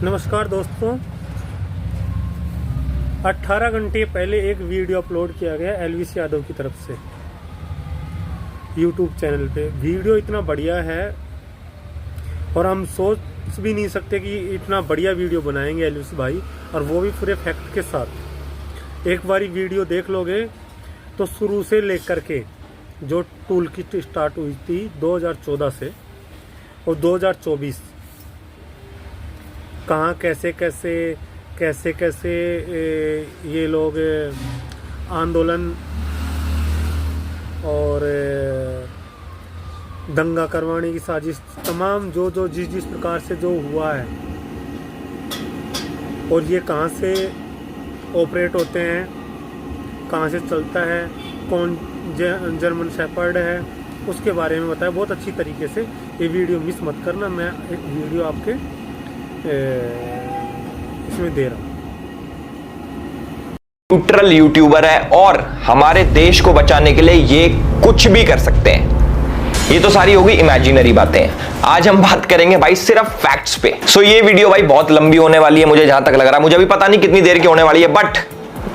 नमस्कार दोस्तों, 18 घंटे पहले एक वीडियो अपलोड किया गया एलविस यादव की तरफ से यूट्यूब चैनल पे। वीडियो इतना बढ़िया है और हम सोच भी नहीं सकते कि इतना बढ़िया वीडियो बनाएंगे एलविस भाई, और वो भी पूरे फैक्ट के साथ। एक बारी वीडियो देख लोगे तो शुरू से लेकर के जो टूल किट स्टार्ट हुई थी 2014 से और 2024 कहाँ कैसे कैसे ये लोग आंदोलन और दंगा करवाने की साजिश, तमाम जो जिस प्रकार से जो हुआ है, और ये कहाँ से ऑपरेट होते हैं, कहाँ से चलता है, कौन जर्मन शेपर्ड है, उसके बारे में बताया बहुत अच्छी तरीके से। ये वीडियो मिस मत करना, मैं एक वीडियो आपके इसमें दे रहा हूँ। न्यूट्रल यूट्यूबर है और हमारे देश को बचाने के लिए ये कुछ भी कर सकते हैं। ये तो सारी होगी इमेजिनरी बातें। आज हम बात करेंगे भाई सिर्फ फैक्ट्स पे। सो ये वीडियो भाई बहुत लंबी होने वाली है, मुझे जहां तक लग रहा है। मुझे अभी पता नहीं कितनी देर की होने वाली है, बट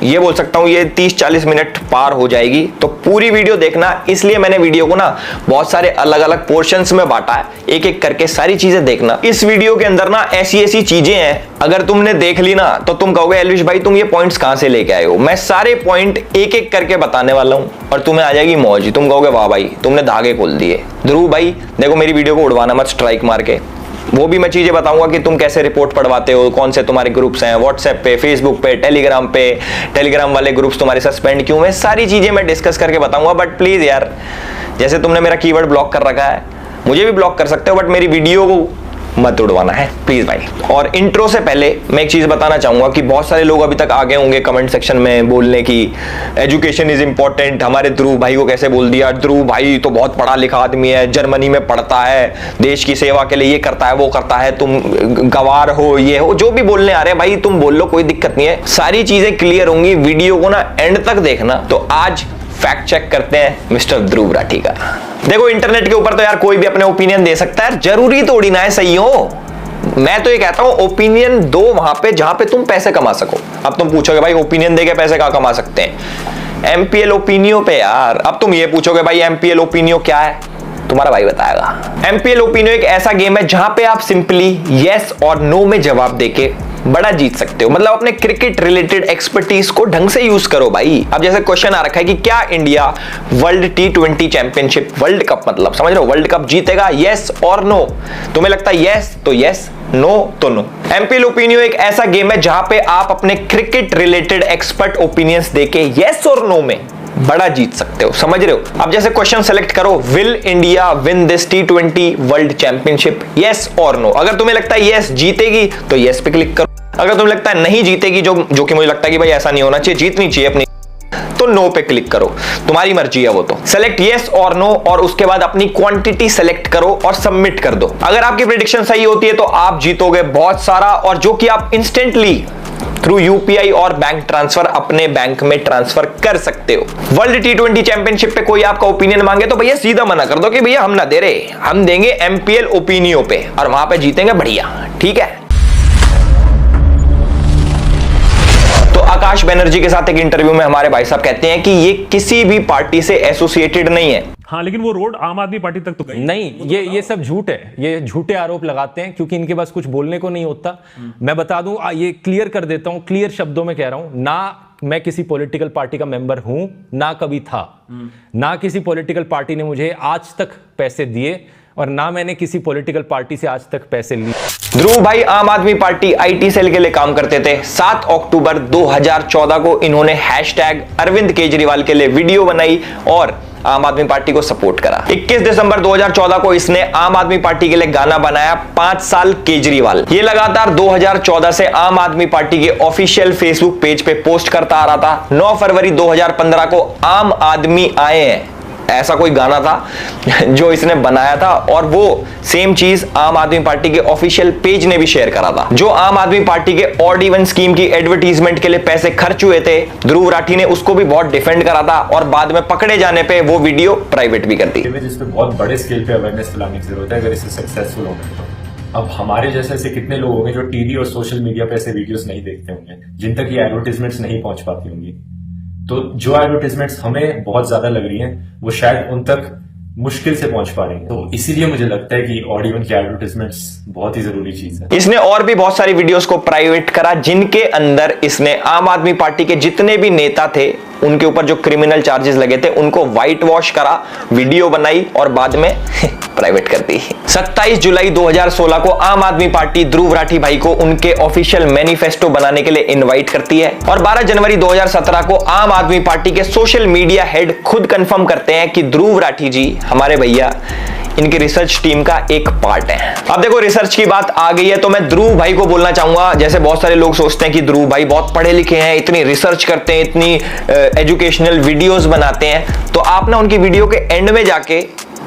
ये बोल सकता हूं ये 30-40 मिनट पार हो जाएगी। तो पूरी वीडियो देखना, इसलिए मैंने वीडियो को ना बहुत सारे अलग अलग पोर्शंस में बांटा है, एक एक करके सारी चीजें देखना। इस वीडियो के अंदर ना ऐसी चीजें हैं, अगर तुमने देख ली ना तो तुम कहोगे एलविश भाई तुम ये पॉइंट्स कहां से लेके आए हो। मैं सारे पॉइंट एक एक करके बताने वाला हूं और तुम्हें आ जाएगी मौज। तुम कहोगे वाह भाई तुमने धागे खोल दिए। ध्रुव भाई देखो मेरी वीडियो को उड़वाना मत स्ट्राइक मार के। वो भी मैं चीजें बताऊंगा कि तुम कैसे रिपोर्ट पढ़वाते हो, कौन से तुम्हारे ग्रुप्स हैं व्हाट्सएप पे, फेसबुक पे, टेलीग्राम वाले ग्रुप्स तुम्हारे सस्पेंड क्यों है, सारी चीजें मैं डिस्कस करके बताऊंगा। बट प्लीज यार, जैसे तुमने मेरा कीवर्ड ब्लॉक कर रखा है, मुझे भी ब्लॉक कर सकते हो, बट मेरी वीडियो को मत उड़वाना है प्लीज भाई। और इंट्रो से पहले मैं एक चीज बताना चाहूंगा कि बहुत सारे लोग अभी तक आगे होंगे कमेंट सेक्शन में बोलने की एजुकेशन इज इंपॉर्टेंट, हमारे ध्रुव भाई को कैसे बोल दिया, ध्रुव भाई तो बहुत पढ़ा लिखा आदमी है, जर्मनी में पढ़ता है, देश की सेवा के लिए ये करता है वो करता है, तुम गवार हो, ये हो, जो भी बोलने आ रहे हैं भाई तुम बोल लो, कोई दिक्कत नहीं है, सारी चीजें क्लियर होंगी। वीडियो को ना एंड तक देखना। तो आज फैक्ट चेक करते हैं मिस्टर ध्रुव राठी का। देखो इंटरनेट के ऊपर तो यार कोई भी अपने ओपिनियन दे सकता है, जरूरी थोड़ी ना है सही हो। मैं तो ये कहता हूं ओपिनियन दो वहां पे जहां पे तुम पैसे कमा सको। अब तुम पूछोगे भाई ओपिनियन देके पैसे कहां कमा सकते हैं? एमपीएल ओपिनियो पे यार। अब तुम ये पूछोगे भाई एमपीएल ओपिनियो क्या है, तुम्हारा भाई बताएगा। एमपीएल ओपिनियो एक ऐसा गेम है जहां पे आप सिंपली यस और नो में जवाब देके बड़ा जीत सकते हो। मतलब अपने क्रिकेट रिलेटेड एक्सपर्टीज को ढंग से यूज करो भाई। अब जैसे क्वेश्चन आ रखा है कि क्या India world T20 championship, world cup मतलब समझ रहे हो, वर्ल्ड कप जीतेगा, यस और नो। तुम्हें लगता है यस तो यस, नो तो नो। एमपीएल ओपिनियो एक ऐसा गेम है जहां पे आप अपने क्रिकेट रिलेटेड एक्सपर्ट ओपिनियंस देके यस और नो में बड़ा जीत सकते हो, समझ रहे हो। अब जैसे क्वेश्चन सेलेक्ट करो, will India win this T20 world championship, yes और नो। अगर तुम्हें लगता है यस जीतेगी तो यस पे क्लिक करो। अगर तुम्हें लगता है नहीं जीतेगी, जो कि मुझे लगता है कि भाई ऐसा नहीं होना चाहिए, जीतनी चाहिए अपनी, तो नो पे क्लिक करो। तुम्हारी मर्जी है वो तो। सेलेक्ट यस और नो और उसके बाद अपनी क्वांटिटी सेलेक्ट करो और सबमिट कर दो। अगर आपकी प्रेडिक्शन सही होती है तो आप जीतोगे बहुत सारा, और जो कि आप इंस्टेंटली थ्रू यूपीआई और बैंक ट्रांसफर अपने बैंक में ट्रांसफर कर सकते हो। वर्ल्ड T20 चैंपियनशिप पे कोई आपका ओपिनियन मांगे तो भैया सीधा मना कर दो कि भैया हम ना दे रहे, हम देंगे एमपीएल ओपिनियो पे, और वहां पे जीतेंगे बढ़िया, ठीक है। तो आकाश बनर्जी के साथ एक इंटरव्यू में हमारे भाई साहब कहते हैं कि ये किसी भी पार्टी से एसोसिएटेड नहीं है। हाँ, लेकिन वो रोड आम आदमी पार्टी तक तो गई नहीं। ये सब झूठ है, ये झूठे आरोप लगाते हैं क्योंकि इनके पास कुछ बोलने को नहीं होता। मैं बता दूं, ये क्लियर कर देता हूं, क्लियर शब्दों में कह रहा हूं, ना मैं किसी पॉलिटिकल पार्टी का मेंबर हूं, ना कभी था, ना किसी पॉलिटिकल पार्टी ने मुझे आज तक पैसे दिए, और ना मैंने किसी पॉलिटिकल पार्टी से आज तक पैसे लिए। ध्रुव भाई आम आदमी पार्टी आईटी सेल के लिए काम करते थे। 7 अक्टूबर 2014 को इन्होंने हैशटैग अरविंद केजरीवाल के लिए वीडियो बनाई और आम आदमी पार्टी को सपोर्ट करा। 21 दिसंबर 2014 को इसने आम आदमी पार्टी के लिए गाना बनाया 5 साल केजरीवाल। ये लगातार 2014 से आम आदमी पार्टी के ऑफिशियल फेसबुक पेज पे पोस्ट करता आ रहा था। 9 फरवरी 2015 को आम आदमी आए हैं, ऐसा कोई गाना था जो इसने बनाया था, और वो सेम चीज आम आदमी पार्टी के ऑफिशियल पेज ने भी शेयर करा था। जो आम आदमी पार्टी के ऑड इवन स्कीम की एडवर्टीजमेंट के लिए पैसे खर्च हुए थे, ध्रुव राठी ने उसको भी बहुत डिफेंड करा था, और बाद में पकड़े जाने पे वो वीडियो प्राइवेट भी कर दी। जिस पे बहुत बड़े स्केल पे अवेयरनेस फैलाने की जरूरत है अगर इसे सक्सेसफुल होना है तो। अब हमारे जैसे ऐसे कितने लोग होंगे जो टीवी और सोशल मीडिया पे ऐसे वीडियोस नहीं देखते होंगे, जिन तक ये एडवर्टाइजमेंट्स नहीं पहुंच पाती होंगी। तो जो एडवर्टाइजमेंट्स हमें बहुत ज्यादा लग रही हैं, वो शायद उन तक मुश्किल से पहुंच पा रही है। तो इसीलिए मुझे लगता है कि ऑडियो की एडवर्टाइजमेंट्स बहुत ही जरूरी चीज है। इसने और भी बहुत सारी वीडियोस को प्राइवेट करा, जिनके अंदर इसने आम आदमी पार्टी के जितने भी नेता थे उनके ऊपर जो क्रिमिनल चार्जेस लगे थे उनको व्हाइट वॉश करा, वीडियो बनाई और बाद में प्राइवेट कर दी। 27 जुलाई 2016 को आम आदमी पार्टी ध्रुव राठी भाई को उनके ऑफिशियल मैनिफेस्टो बनाने के लिए इनवाइट करती है और 12 जनवरी 2017 को आम आदमी पार्टी के सोशल मीडिया हेड खुद कंफर्म करते हैं कि ध्रुव राठी जी हमारे भैया इनकी रिसर्च टीम का एक पार्ट है। अब देखो रिसर्च की बात आ गई है तो मैं ध्रुव भाई को बोलना चाहूंगा, जैसे बहुत सारे लोग सोचते हैं कि ध्रुव भाई बहुत पढ़े लिखे हैं, इतनी रिसर्च करते हैं, इतनी एजुकेशनल वीडियोस बनाते हैं, तो आप ना उनकी वीडियो के एंड में जाके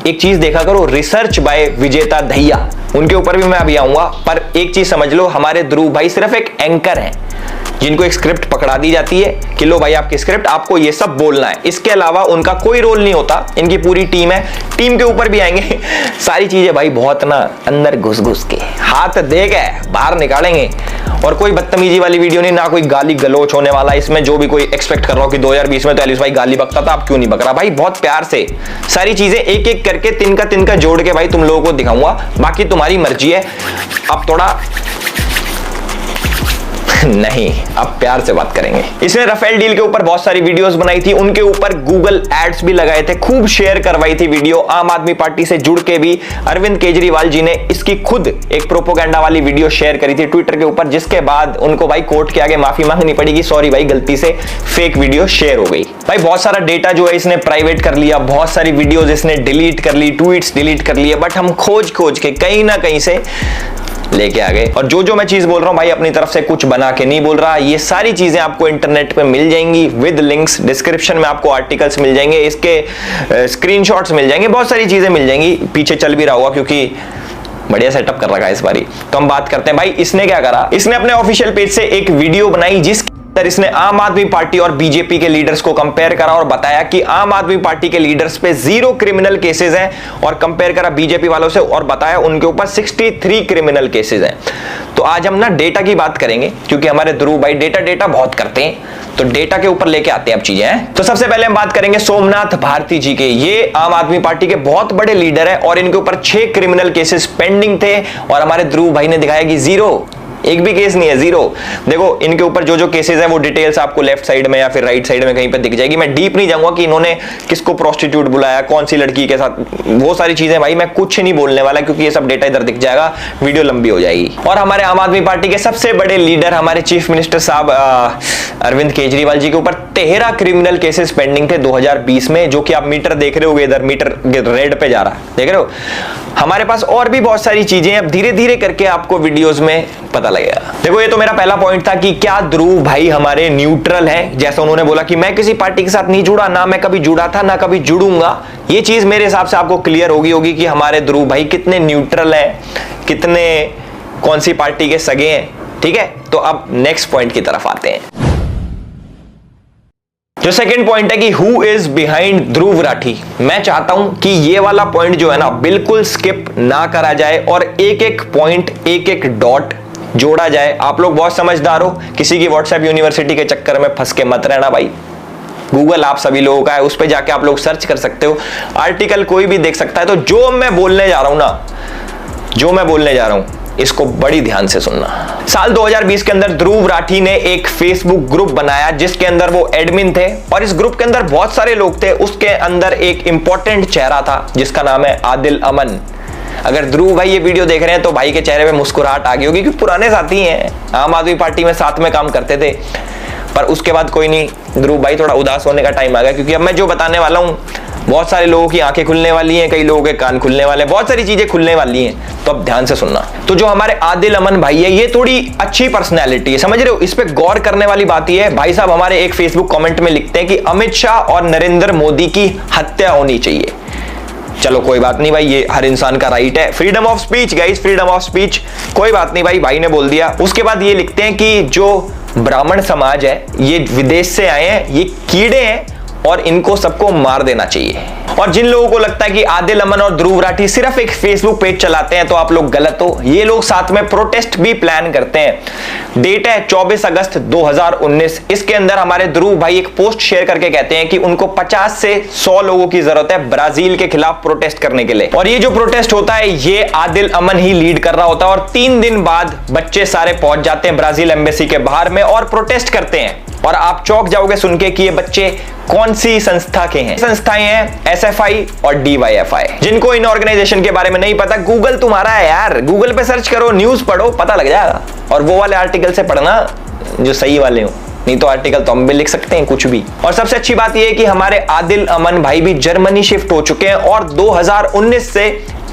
एक चीज देखा करो, रिसर्च बाय विजेता दहिया, उनके ऊपर भी मैं अभी आऊंगा। पर एक चीज समझ लो, हमारे ध्रुव भाई सिर्फ एक एंकर हैं जिनको एक स्क्रिप्ट पकड़ा दी जाती है कि लो भाई आपकी स्क्रिप्ट, आपको ये सब बोलना है, इसके अलावा उनका कोई रोल नहीं होता। इनकी पूरी टीम है, टीम के ऊपर भी आएंगे सारी चीजें भाई बहुत ना अंदर घुस घुस के हाथ दे के बाहर निकालेंगे। और कोई बदतमीजी वाली वीडियो नहीं, ना कोई गाली गलोच होने वाला इसमें। जो भी कोई एक्सपेक्ट कर रहा हो कि 2020 में तो एलिस भाई गाली बकता था, अब क्यों नहीं बक रहा, भाई बहुत प्यार से सारी चीजें एक एक करके तिनका जोड़ के भाई तुम लोगों को दिखाऊंगा, बाकी तुम्हारी मर्जी है। अब थोड़ा नहीं, अब प्यार से बात करेंगे। इसने राफेल डील के ऊपर बहुत सारी वीडियोस बनाई थी, उनके ऊपर गूगल एड्स भी लगाए थे, खूब शेयर करवाई थी वीडियो। आम आदमी पार्टी से जुड़ के भी अरविंद केजरीवाल जी ने इसकी खुद एक प्रोपोगेंडा वाली वीडियो शेयर करी थी ट्विटर के ऊपर, जिसके बाद उनको भाई कोर्ट के आगे माफी मांगनी पड़ी कि सॉरी भाई गलती से फेक वीडियो शेयर हो गई। भाई बहुत सारा डेटा जो है इसने प्राइवेट कर लिया, बहुत सारी वीडियोस इसने डिलीट कर ली, ट्वीट्स डिलीट कर लिए, बट हम खोज के कहीं ना कहीं से लेके आ गए। और जो मैं चीज बोल रहा हूं भाई अपनी तरफ से कुछ बना के नहीं बोल रहा, ये सारी चीजें आपको इंटरनेट पे मिल जाएंगी विद लिंक्स। डिस्क्रिप्शन में आपको आर्टिकल्स मिल जाएंगे, इसके स्क्रीनशॉट्स मिल जाएंगे, बहुत सारी चीजें मिल जाएंगी। पीछे चल भी रहा होगा क्योंकि बढ़िया सेटअप कर रखा है इस बारी। तो हम बात करते हैं भाई इसने क्या करा। इसने अपने ऑफिशियल पेज से एक वीडियो बनाई जिसके अंदर इसने आम आदमी पार्टी और बीजेपी के लीडर्स को कंपेयर करा और बताया कि आम आदमी पार्टी के लीडर्स पे 0 क्रिमिनल केसेस हैं, और कंपेयर करा बीजेपी वालों से और बताया उनके ऊपर 63 क्रिमिनल केसेस हैं। तो आज हम ना डेटा की बात करेंगे क्योंकि हमारे ध्रुव भाई डेटा बहुत करते हैं, तो डेटा के ऊपर लेके आते हैं अब चीजें। तो सबसे पहले हम बात करेंगे सोमनाथ भारती जी के। ये आम आदमी पार्टी के बहुत बड़े लीडर है और इनके ऊपर 6 क्रिमिनल केसेस पेंडिंग थे और हमारे ध्रुव भाई ने दिखाया कि 0, एक भी केस नहीं है, 0। देखो इनके ऊपर जो केसेस हैं वो डिटेल्स आपको लेफ्ट साइड में या फिर राइट साइड में कहीं पे दिख जाएगी। मैं डीप नहीं जाऊंगा कि इन्होंने किसको प्रोस्टिट्यूट बुलाया, कौन सी लड़की के साथ, वो सारी चीजें भाई मैं कुछ नहीं बोलने वाला क्योंकि ये सब डेटा इधर दिख जाएगा, वीडियो लंबी हो जाएगी। और हमारे आम आदमी पार्टी के सबसे बड़े लीडर हमारे चीफ मिनिस्टर साहब अरविंद केजरीवाल जी के ऊपर 13 क्रिमिनल केसेस पेंडिंग थे 2020 में, जो कि आप मीटर देख रहे हो, इधर मीटर रेड पे जा रहा है, देख रहे हो। हमारे पास और भी बहुत सारी चीजें अब धीरे धीरे करके आपको वीडियोस में पता लगेगा। देखो ये तो मेरा पहला पॉइंट था कि क्या ध्रुव भाई हमारे न्यूट्रल है, जैसा उन्होंने बोला कि मैं किसी पार्टी के साथ नहीं जुड़ा, ना मैं कभी जुड़ा था ना कभी जुड़ूंगा। ये चीज मेरे हिसाब से आपको क्लियर होगी कि हमारे ध्रुव भाई कितने न्यूट्रल है, कितने कौन सी पार्टी के सगे हैं। ठीक है, तो अब नेक्स्ट पॉइंट की तरफ आते हैं। जो सेकंड पॉइंट है कि who is behind Dhruv Rathee. मैं चाहता हूं कि ये वाला पॉइंट जो है ना बिल्कुल स्किप ना करा जाए और एक एक पॉइंट, एक एक डॉट जोड़ा जाए। आप लोग बहुत समझदार हो, किसी की व्हाट्सएप यूनिवर्सिटी के चक्कर में फंस के मत रहना भाई। गूगल आप सभी लोगों का है, उस पर जाके आप लोग सर्च कर सकते हो, आर्टिकल कोई भी देख सकता है। तो जो मैं बोलने जा रहा हूं ना, जो मैं बोलने जा रहा हूं इसको बड़ी ध्यान से सुनना। साल 2020 के अंदर ध्रुव राठी ने एक फेसबुक ग्रुप बनाया जिसके अंदर वो एडमिन थे और इस ग्रुप के अंदर बहुत सारे लोग थे। उसके अंदर एक इंपॉर्टेंट चेहरा था जिसका नाम है आदिल अमन। अगर ध्रुव भाई ये वीडियो देख रहे हैं तो भाई के चेहरे पे मुस्कुराहट आ गई होगी क्योंकि पुराने साथी हैं, आम आदमी पार्टी में साथ में काम करते थे। पर उसके बाद कोई नहीं, ध्रुव भाई थोड़ा उदास होने का टाइम आ गया क्योंकि अब मैं जो बताने वाला हूं बहुत सारे लोगों की आंखें खुलने वाली हैं, कई लोगों के कान खुलने वाले हैं, बहुत सारी चीजें खुलने वाली हैं। तो अब ध्यान से सुनना। तो जो हमारे आदिल अमन भाई है ये थोड़ी अच्छी पर्सनैलिटी है, समझ रहे हो। इस पे गौर करने वाली बात ये है, भाई साहब हमारे एक फेसबुक कमेंट में लिखते हैं कि अमित शाह और नरेंद्र मोदी की हत्या होनी चाहिए। चलो कोई बात नहीं भाई, ये हर इंसान का राइट है, freedom of speech guys, freedom of speech, कोई बात नहीं भाई, भाई ने बोल दिया। उसके बाद ये लिखते हैं कि जो ब्राह्मण समाज है ये विदेश से आए हैं, ये कीड़े हैं और इनको सबको मार देना चाहिए। और जिन लोगों को लगता है कि आदिल अमन और ध्रुव राठी सिर्फ एक फेसबुक पेज चलाते हैं तो आप लोग गलत हो। ये लोग साथ में प्रोटेस्ट भी प्लान करते हैं। डेट है 24 अगस्त 2019। इसके अंदर हमारे ध्रुव भाई एक पोस्ट शेयर करके कहते हैं कि उनको 50 से 100 लोगों की जरूरत है ब्राजील के खिलाफ प्रोटेस्ट करने के लिए। और ये जो प्रोटेस्ट होता है ये आदिल अमन ही लीड कर रहा होता है। और 3 दिन बाद बच्चे सारे पहुंच जाते हैं ब्राजील एम्बेसी के बाहर में और प्रोटेस्ट करते हैं। और आप चौंक जाओगे सुन के कि ये बच्चे कौन सी संस्था के हैं। संस्थाएं हैं SFI और DYFI। जिनको इन ऑर्गेनाइजेशन के बारे में नहीं पता, गूगल तुम्हारा है यार, गूगल पे सर्च करो, न्यूज पढ़ो, पता लग जाएगा। और वो वाले आर्टिकल से पढ़ना जो सही वाले हो, नहीं तो आर्टिकल तो हम भी लिख सकते हैं कुछ भी। और सबसे अच्छी बात यह है कि हमारे आदिल अमन भाई भी जर्मनी शिफ्ट हो चुके हैं और 2019 से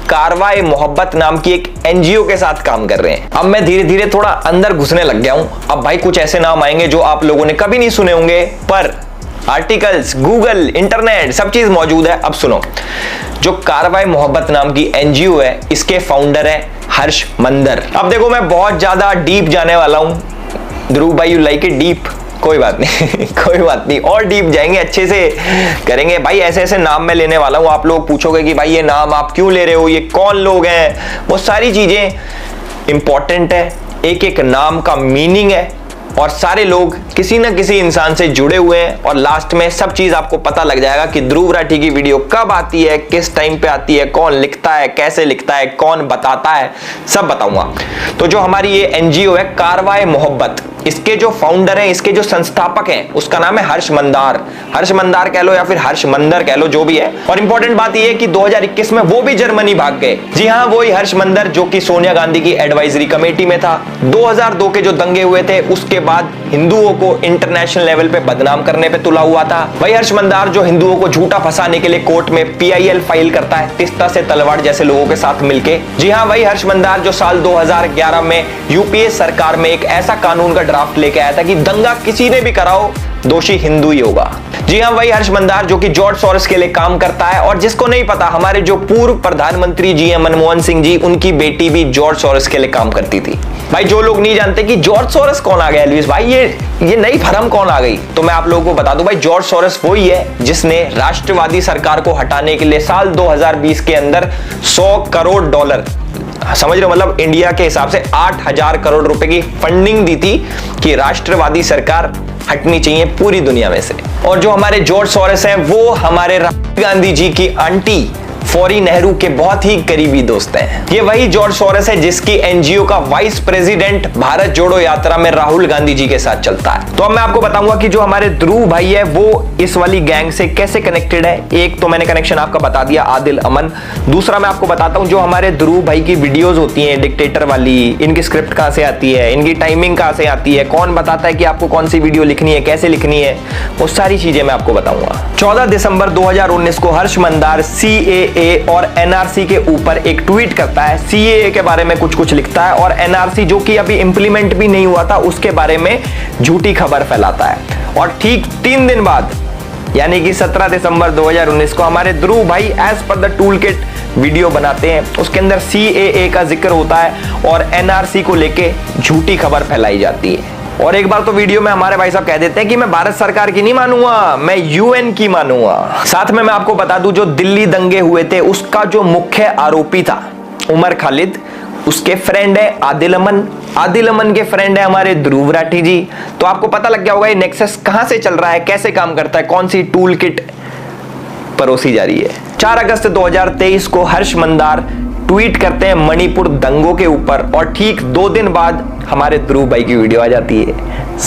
कारवाए मोहब्बत नाम की एक NGO के साथ काम कर रहे हैं। अब मैं धीरे धीरे थोड़ा अंदर घुसने लग गया हूं। अब भाई कुछ ऐसे नाम आएंगे जो आप लोगों ने कभी नहीं सुने होंगे, पर आर्टिकल्स, गूगल, इंटरनेट सब चीज मौजूद है। अब सुनो, जो कारवाए मोहब्बत नाम की NGO है, इसके फाउंडर है हर्ष मंदर। अब देखो मैं बहुत ज्यादा डीप जाने वाला हूं। ध्रुव भाई यू लाइक इट डीप, कोई बात नहीं कोई बात नहीं, और डीप जाएंगे, अच्छे से करेंगे भाई। ऐसे ऐसे नाम मैं लेने वाला हूं, आप लोग पूछोगे कि भाई ये नाम आप क्यों ले रहे हो, ये कौन लोग हैं, वो सारी चीजें इंपॉर्टेंट है। एक एक नाम का मीनिंग है और सारे लोग किसी न किसी इंसान से जुड़े हुए हैं। और लास्ट में सब चीज आपको पता लग जाएगा कि ध्रुव राठी की वीडियो कब आती है, किस टाइम पे आती है, कौन लिखता है, कैसे लिखता है, कौन बताता है, सब बताऊंगा। तो जो हमारी ये NGO है कारवाए मोहब्बत, इसके जो फाउंडर हैं, इसके जो संस्थापक हैं, उसका नाम है हर्ष मंदार। हर्ष मंदार कह लो या फिर हर्ष मंदर कह लो, जो भी है। और इंपॉर्टेंट बात यह है कि 2021 में वो भी जर्मनी भाग गए। जी हाँ, वही हर्ष मंदर जो कि सोनिया गांधी की एडवाइजरी कमेटी में था। 2002 के जो दंगे हुए थे उसके बाद हिंदुओं को इंटरनेशनल लेवल पे बदनाम करने पे तुला हुआ था। वही हर्ष मंदार जो हिंदुओं को झूठा फंसाने के लिए कोर्ट में PIL फाइल करता है तिस्ता से तलवाड़ जैसे लोगों के साथ मिलके। जी हाँ, वही हर्ष मंदार जो साल 2011 में UPA सरकार में एक ऐसा कानून का ड्राफ्ट लेके आया था कि दंगा किसी ने भी कराओ, दोषी हिंदू ही होगा। जी हाँ, वही हर्ष मंदार जो कि जॉर्ज सोरोस के लिए काम करता है। और जिसको नहीं पता, हमारे जो पूर्व प्रधानमंत्री GM मनमोहन सिंह जी, उनकी बेटी भी जॉर्ज सोरोस के लिए काम करती थी। भाई जो लोग नहीं जानते कि जॉर्ज सोरोस कौन आ गया एल्विस भाई, ये नई फर्म कौन आ गई, तो मैं आप लोगों को बता दूं भाई, जॉर्ज सोरोस वही है जिसने राष्ट्रवादी सरकार को हटाने के लिए साल 2020 के अंदर $100 करोड़, समझ रहे हो, मतलब इंडिया के हिसाब से 8,000 करोड़ रुपए की फंडिंग दी थी कि राष्ट्रवादी सरकार हटनी चाहिए पूरी दुनिया में से। और जो हमारे जॉर्ज सोरोस हैं वो हमारे राहुल गांधी जी की आंटी फौरी नेहरू के बहुत ही करीबी दोस्त हैं। ये वही जॉर्ज सोरोस है जिसकी NGO का वाइस प्रेसिडेंट भारत जोड़ो यात्रा में राहुल गांधी जी के साथ चलता है। तो अब मैं आपको बताऊंगा कि जो हमारे ध्रुव भाई है वो इस वाली गैंग से कैसे कनेक्टेड है। एक तो मैंने कनेक्शन आपका बता दिया, आदिल अमन। दूसरा मैं आपको बताता हूं जो हमारे ध्रुव भाई की वीडियोज होती हैं डिक्टेटर वाली, इनकी स्क्रिप्ट कहां से आती है, इनकी टाइमिंग कहां से आती है, कौन बताता है कि आपको कौन सी वीडियो लिखनी है, कैसे लिखनी है, वो सारी चीजें मैं आपको बताऊंगा। 14 दिसंबर 2019 को हर्ष मंदार CAA और NRC के ऊपर एक ट्वीट करता है। CAA के बारे में कुछ लिखता है और NRC जो कि अभी इंप्लीमेंट भी नहीं हुआ था उसके बारे में झूठी खबर फैलाता है। और ठीक 3 दिन बाद यानी कि 17 दिसंबर 2019 को हमारे ध्रुव भाई as per the tool kit video बनाते हैं। उसके अंदर CAA का जिक्र होता है और NRC को लेके झूठी खबर फैलाई जाती है। और एक बार तो वीडियो में हमारे भाई साहब कह देते हैं कि मैं भारत सरकार की नहीं मानूंगा, मैं UN की मानूंगा। साथ में मैं आपको बता दूं जो दिल्ली दंगे हुए थे उसका जो मुख्य आरोपी था उमर खालिद, उसके फ्रेंड है आदिल अमन। आदिल अमन के फ्रेंड है हमारे ध्रुव राठी जी। तो आपको पता लग गया होगा ये नेक्सस कहां से चल रहा है, कैसे काम करता है, कौन सी टूल किट परोसी जा रही है। 4 अगस्त 2023 को हर्ष मंदार ट्वीट करते हैं मणिपुर दंगों के ऊपर और ठीक 2 दिन बाद हमारे ध्रुव भाई की वीडियो आ जाती है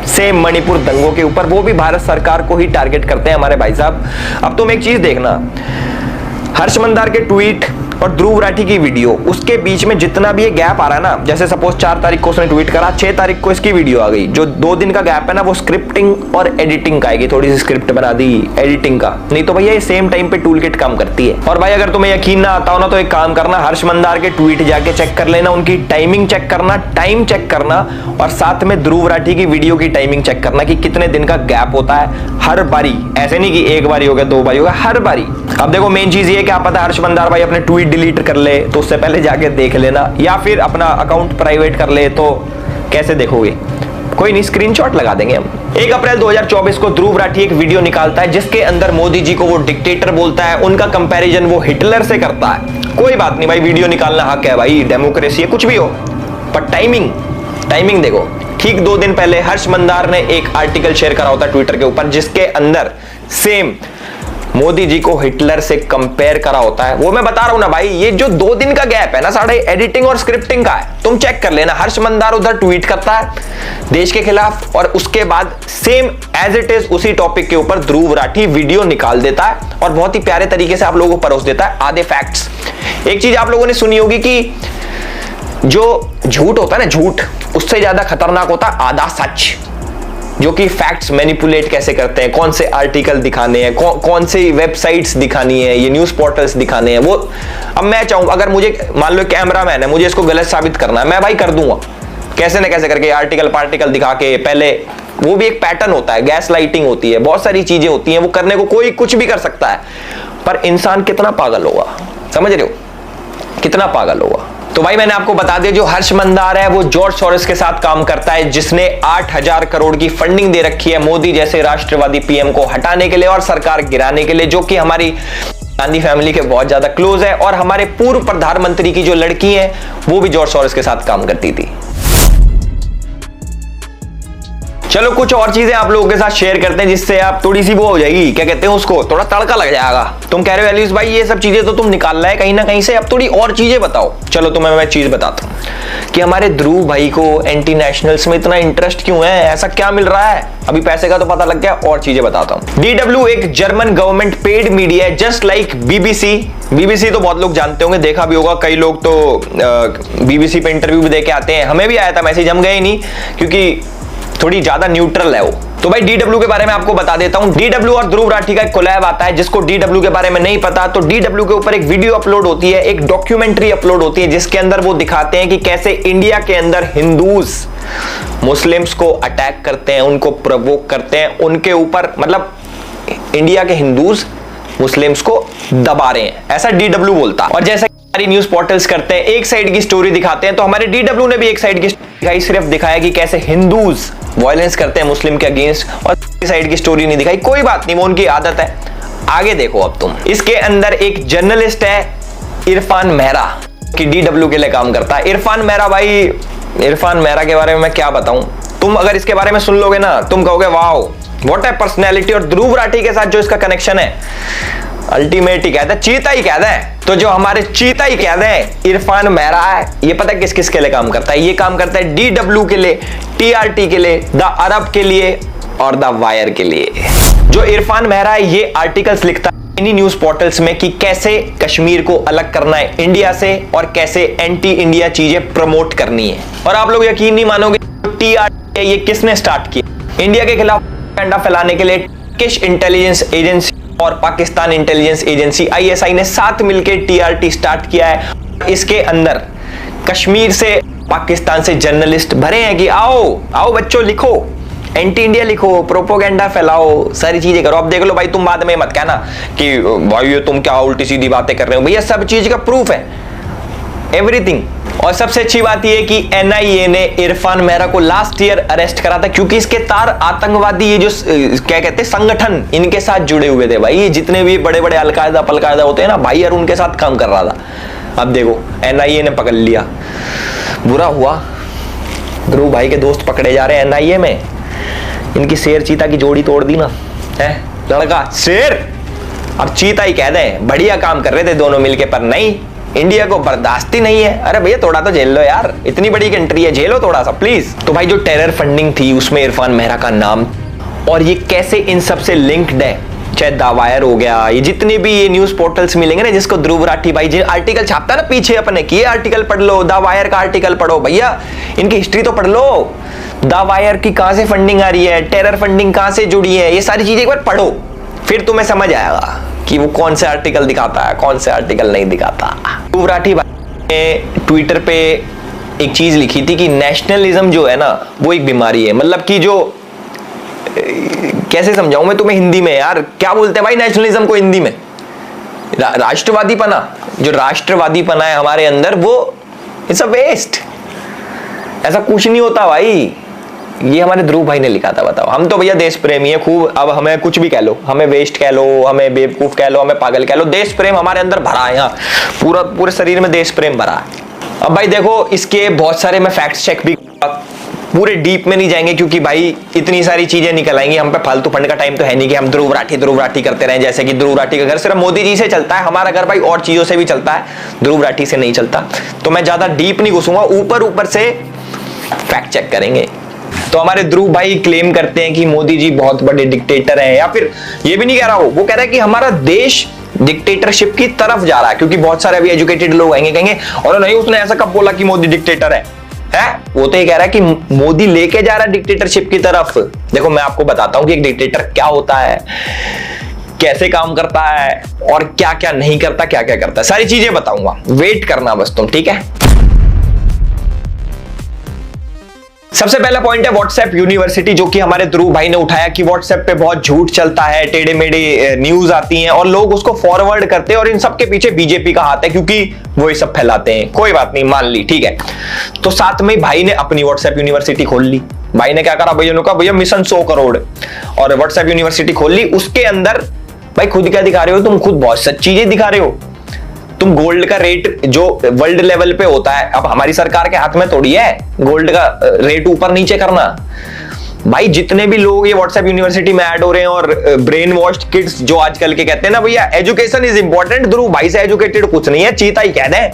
सेम मणिपुर दंगों के ऊपर, वो भी भारत सरकार को ही टारगेट करते हैं हमारे भाई साहब। अब तुम एक चीज देखना, हर्ष मंदार के ट्वीट और ध्रुव राठी की वीडियो, उसके बीच में जितना भी ये गैप आ रहा है ना, जैसे सपोज 4 तारीख को उसने ट्वीट करा, 6 तारीख को इसकी वीडियो आ गई, जो 2 दिन का गैप है ना वो स्क्रिप्टिंग और एडिटिंग का आएगी, थोड़ी सी स्क्रिप्ट बना दी एडिटिंग का, नहीं तो भैया ये सेम टाइम पे टूल किट काम करती है। और भाई अगर तुम्हें यकीन ना आता हो ना तो एक काम करना, हर्ष मंदार के ट्वीट जाके चेक कर लेना, उनकी टाइमिंग चेक करना, टाइम चेक करना और साथ में ध्रुव राठी की वीडियो की टाइमिंग चेक करना कि कितने दिन का गैप होता है हर बारी, ऐसे नहीं कि एक बारी हो गया 2 बारी हो गया, हर बारी। अब देखो मेन चीज ये क्या पता हर्ष मंदार भाई अपने ट्वीट डिलीट कर ले तो उससे पहले जाके देख लेना, या फिर अपना अकाउंट प्राइवेट कर ले तो कैसे देखोगे, कोई नहीं, स्क्रीनशॉट लगा देंगे हम। 1 अप्रैल 2024 को ध्रुव राठी एक वीडियो निकालता है जिसके अंदर मोदी जी को वो डिक्टेटर बोलता है, उनका कंपैरिजन वो हिटलर से करता है। कोई बात नहीं भाई, वीडियो निकालना हक है भाई, डेमोक्रेसी है, कुछ भी हो, पर टाइमिंग देखो। ठीक 2 दिन पहले हर्ष मंदार ने एक आर्टिकल शेयर करा होता ट्विटर के ऊपर जिसके अंदर सेम मोदी जी को हिटलर से कंपेयर करा होता है। वो मैं बता रहा हूं ना भाई, ये जो 2 दिन का गैप है ना साढ़े एडिटिंग और स्क्रिप्टिंग का है, तुम चेक कर लेना। हर्ष मंदार उधर ट्वीट करता है देश के खिलाफ और उसके बाद सेम एज इट इज उसी टॉपिक के ऊपर ध्रुव राठी वीडियो निकाल देता है और बहुत ही प्यारे तरीके से आप लोगों को परोस देता है आधे फैक्ट्स। एक चीज आप लोगों ने सुनी होगी कि जो झूठ होता है ना, झूठ उससे ज्यादा खतरनाक होता है आधा सच, जो कि फैक्ट्स मैनिपुलेट कैसे करते हैं, कौन से आर्टिकल दिखाने हैं, कौन से वेबसाइट्स दिखानी है, ये न्यूज पोर्टल्स दिखाने हैं। वो अब मैं चाहूं, अगर मुझे मान लो कैमरामैन है, मुझे इसको गलत साबित करना है, मैं भाई कर दूंगा कैसे ना कैसे करके, आर्टिकल पार्टिकल दिखा के। पहले वो भी एक पैटर्न होता है, गैस लाइटिंग होती है, बहुत सारी चीजें होती हैं, वो करने को कोई कुछ भी कर सकता है, पर इंसान कितना पागल होगा, समझ रहे हो, कितना पागल होगा। तो भाई मैंने आपको बता दिया, जो हर्ष मंदार है वो जॉर्ज सोरोस के साथ काम करता है जिसने 8000 करोड़ की फंडिंग दे रखी है मोदी जैसे राष्ट्रवादी पीएम को हटाने के लिए और सरकार गिराने के लिए, जो कि हमारी गांधी फैमिली के बहुत ज्यादा क्लोज है। और हमारे पूर्व प्रधानमंत्री की जो लड़की है वो भी जॉर्ज सोरोस के साथ काम करती थी। चलो कुछ और चीजें आप लोगों के साथ शेयर करते हैं जिससे आप थोड़ी सी वो हो जाएगी, क्या कहते हैं उसको, थोड़ा तड़का लग जाएगा। तुम कह रहे हो एलिस भाई ये सब चीजें तो तुम निकाल रहा है कहीं ना कहीं से, अब थोड़ी और चीजें बताओ। चलो तुम्हें मैं चीज बताता हूं कि हमारे ध्रुव भाई को एंटी नेशनल्स में इतना इंटरेस्ट क्यों है, ऐसा क्या मिल रहा है। अभी पैसे का तो पता लग गया, और चीजें बताता हूं। DW एक जर्मन गवर्नमेंट पेड मीडिया है जस्ट लाइक BBC तो बहुत लोग जानते होंगे, देखा भी होगा, कई लोग तो BBC पे इंटरव्यू भी दे के आते हैं। हमें भी आया था मैसेज, हम गए नहीं क्योंकि थोड़ी ज्यादा न्यूट्रल है वो। तो भाई DW के बारे में आपको बता देता हूं। DW और ध्रुव राठी का एक कोलैब आता है, जिसको DW के बारे में नहीं पता तो DW के ऊपर एक वीडियो अपलोड होती है, एक डॉक्यूमेंट्री अपलोड होती है जिसके अंदर वो दिखाते हैं कि कैसे इंडिया के अंदर हिंदूज मुस्लिम्स को अटैक करते हैं, उनको प्रोवोक करते हैं, उनके ऊपर मतलब इंडिया के हिंदूज मुस्लिम्स को दबा रहे हैं, ऐसा DW बोलता। और जैसा हमारी न्यूज पोर्टल्स करते हैं, एक साइड की स्टोरी दिखाते हैं, तो हमारे DW ने भी एक साइड की दिखाई, सिर्फ दिखाया कि कैसे हिंदूज वायलेंस करते हैं मुस्लिम के अगेंस्ट, और साइड की स्टोरी नहीं दिखाई। कोई बात नहीं, वो उनकी आदत है। आगे देखो अब तुम, इसके अंदर एक जर्नलिस्ट है इरफान मेहरा कि DW के लिए काम करता है। इरफान मेहरा के बारे में मैं क्या बताऊं, तुम अगर इसके बारे में सुन लोगे ना तुम कहोगे वाओ व्हाट ए पर्सनैलिटी। और ध्रुव राठी के साथ जो इसका कनेक्शन है अल्टीमेट ही कहते हैं, चीता ही कहते हैं। तो जो हमारे चीता ही कहते हैं इरफान मेहरा है, ये पता है किस किस के लिए काम करता है, ये काम करता है DW के लिए, TRT के लिए, द अरब के लिए और द वायर के लिए। जो इरफान मेहरा है ये आर्टिकल्स लिखता है इन्हीं न्यूज पोर्टल्स में कि कैसे कश्मीर को अलग करना है इंडिया से और कैसे एंटी इंडिया चीजें प्रमोट करनी है। और आप लोग यकीन नहीं मानोगे, TRT ये किसने स्टार्ट किया, इंडिया के खिलाफ प्रोपेगेंडा फैलाने के लिए टर्किश इंटेलिजेंस एजेंसी और पाकिस्तान इंटेलिजेंस एजेंसी ISI ने साथ मिलकर TRT स्टार्ट किया है। इसके अंदर कश्मीर से पाकिस्तान से जर्नलिस्ट भरे हैं कि आओ बच्चों लिखो, एंटी इंडिया लिखो, प्रोपोगेंडा फैलाओ, सारी चीजें करो। अब देख लो भाई, तुम बाद में मत कहना कि भाई ये तुम क्या उल्टी सीधी बातें कर रहे हो, भैया सब चीज का प्रूफ है, एवरीथिंग। और सबसे अच्छी बात यह कि NIA ने इरफान मेहरा को लास्ट ईयर अरेस्ट करा था क्योंकि इसके तार आतंकवादी ये जो क्या कहते हैं संगठन इनके साथ जुड़े हुए थे भाई, जितने भी बड़े बड़े अलकायदा पलकायदा होते हैं ना भाई, यार उनके साथ काम कर रहा था। अब देखो NIA ने पकड़ लिया, बुरा हुआ, ध्रुव भाई के दोस्त पकड़े जा रहे हैं NIA में, इनकी शेर चीता की जोड़ी तोड़ दी ना है, लड़का शेर अब चीता ही कह दें, बढ़िया काम कर रहे थे दोनों मिलके, पर नहीं, इंडिया को बर्दाश्त ही नहीं है। अरे भैया थोड़ा तो झेल लो यार, इतनी बड़ी कंट्री है, झेलो थोड़ा सा प्लीज। तो भाई जो टेरर फंडिंग थी उसमें इरफान मेहरा का नाम, और ये कैसे इन सबसे लिंक्ड है, चाहे द वायर हो गया, ये जितने भी ये न्यूज पोर्टल्स मिलेंगे ना जिसको ध्रुव राठी भाई जो आर्टिकल छापता है ना पीछे अपने कि ये आर्टिकल पढ़ लो, द वायर का आर्टिकल पढ़ो, भैया इनकी हिस्ट्री तो पढ़ लो, द वायर की कहां से फंडिंग आ रही है, टेरर फंडिंग कहां से जुड़ी है, ये सारी चीजें एक बार पढ़ो, फिर तुम्हें समझ आएगा कि वो कौन से आर्टिकल दिखाता है, कौन से आर्टिकल नहीं दिखाता। ध्रुव राठी भाई ने ट्विटर पे एक चीज लिखी थी कि नेशनलिज्म जो है ना वो एक बीमारी है, मतलब कि जो कैसे समझाऊं मैं तुम्हें हिंदी में यार, क्या बोलते हैं भाई नेशनलिज्म को हिंदी में, राष्ट्रवादीपना, जो राष्ट्रवादीपना है हमारे अंदर वो इट्स अ वेस्ट, ऐसा कुछ नहीं होता भाई, ये हमारे ध्रुव भाई ने लिखा था। बताओ, हम तो भैया देश प्रेमी है खूब, अब हमें कुछ भी कह लो, हमें वेस्ट कह लो, हमें बेवकूफ कह लो, हमें पागल कह लो, देश प्रेम हमारे अंदर भरा है। यहाँ पूरे शरीर में देश प्रेम भरा है। अब भाई देखो, इसके बहुत सारे मैं फैक्ट चेक भी, पूरे डीप में नहीं जाएंगे क्योंकि भाई इतनी सारी चीजें निकल आएंगी। हम पे फालतू फंड का टाइम तो है नहीं कि हम ध्रुव राठी करते रहें। जैसे कि ध्रुव राठी का घर सिर्फ मोदी जी से चलता है, हमारा घर भाई और चीजों से भी चलता है, ध्रुव राठी से नहीं चलता। तो मैं ज्यादा डीप नहीं घुसूंगा, ऊपर से फैक्ट चेक करेंगे। तो हमारे ध्रुव भाई क्लेम करते हैं कि मोदी जी बहुत बड़े डिक्टेटर हैं, या फिर ये भी नहीं कह रहा वो कह रहा है कि हमारा देश डिक्टेटरशिप की तरफ जा रहा है। क्योंकि बहुत सारे अभी एजुकेटेड लोग आएंगे, कहेंगे और नहीं उसने ऐसा कब बोला कि मोदी डिक्टेटर है? वो तो ये कह रहा है कि मोदी लेके जा रहा है डिक्टेटरशिप की तरफ। देखो मैं आपको बताता हूं कि एक डिक्टेटर क्या होता है, कैसे काम करता है और क्या क्या नहीं करता, क्या क्या करता है, सारी चीजें बताऊंगा। वेट करना बस तुम, ठीक है। सबसे पहला पॉइंट है व्हाट्सएप यूनिवर्सिटी, जो कि हमारे ध्रुव भाई ने उठाया कि व्हाट्सएप पे बहुत झूठ चलता है, टेढ़े मेढ़े न्यूज आती हैं और लोग उसको फॉरवर्ड करते हैं और इन सब के पीछे बीजेपी का हाथ है क्योंकि वो ये सब फैलाते हैं। कोई बात नहीं, मान ली, ठीक है। तो साथ में भाई ने अपनी व्हाट्सएप यूनिवर्सिटी खोल ली। भाई ने क्या करा, भैया ने कहा भैया मिशन 100 करोड़ और व्हाट्सएप यूनिवर्सिटी खोल ली। उसके अंदर भाई खुद क्या दिखा रहे हो तुम, खुद बहुत सच चीजें दिखा रहे हो। तुम गोल्ड का रेट जो वर्ल्ड लेवल पे होता है, अब हमारी सरकार के हाथ में थोड़ी है गोल्ड का रेट ऊपर नीचे करना। भाई जितने भी लोग ये व्हाट्सएप यूनिवर्सिटी में ऐड हो रहे हैं और ब्रेन वॉश्ड किड्स जो आजकल के कहते हैं ना भैया एजुकेशन इज इंपॉर्टेंट, ध्रुव भाई से एजुकेटेड कुछ नहीं है, चीता ही कह दें।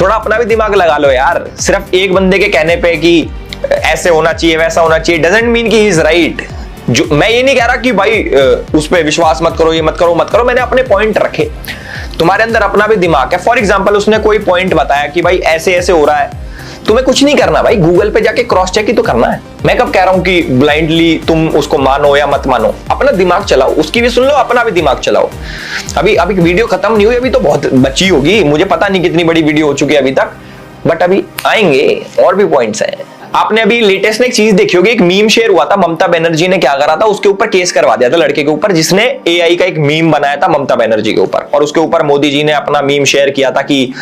थोड़ा अपना भी दिमाग लगा लो यार। सिर्फ एक बंदे के कहने पे कि ऐसे होना चाहिए वैसा होना चाहिए डजंट मीन कि ही इज राइट। जो मैं ये नहीं कह रहा कि भाई उस पर विश्वास मत करो, ये मत करो, मैंने अपने पॉइंट रखे। तुम्हारे अंदर अपना भी दिमाग है। फॉर एग्जाम्पल उसने कोई पॉइंट बताया कि भाई ऐसे ऐसे हो रहा है, तुम्हें कुछ नहीं करना भाई, गूगल पे जाके क्रॉस चेक ही तो करना है। मैं कब कह रहा हूं कि ब्लाइंडली तुम उसको मानो या मत मानो, अपना दिमाग चलाओ, उसकी भी सुन लो, अपना भी दिमाग चलाओ। अभी वीडियो खत्म नहीं हुई, अभी तो बहुत बची होगी, मुझे पता नहीं कितनी बड़ी वीडियो हो चुकी है अभी तक, बट अभी आएंगे और भी पॉइंट्स हैं। आपने अभी लेटेस्ट में एक चीज देखी होगी, एक मीम शेयर हुआ था, ममता बनर्जी ने क्या करा था, उसके ऊपर केस करवा दिया था लड़के के ऊपर जिसने एआई का एक मीम बनाया था ममता बनर्जी के ऊपर, और उसके ऊपर मोदी जी ने अपना मीम शेयर किया था कि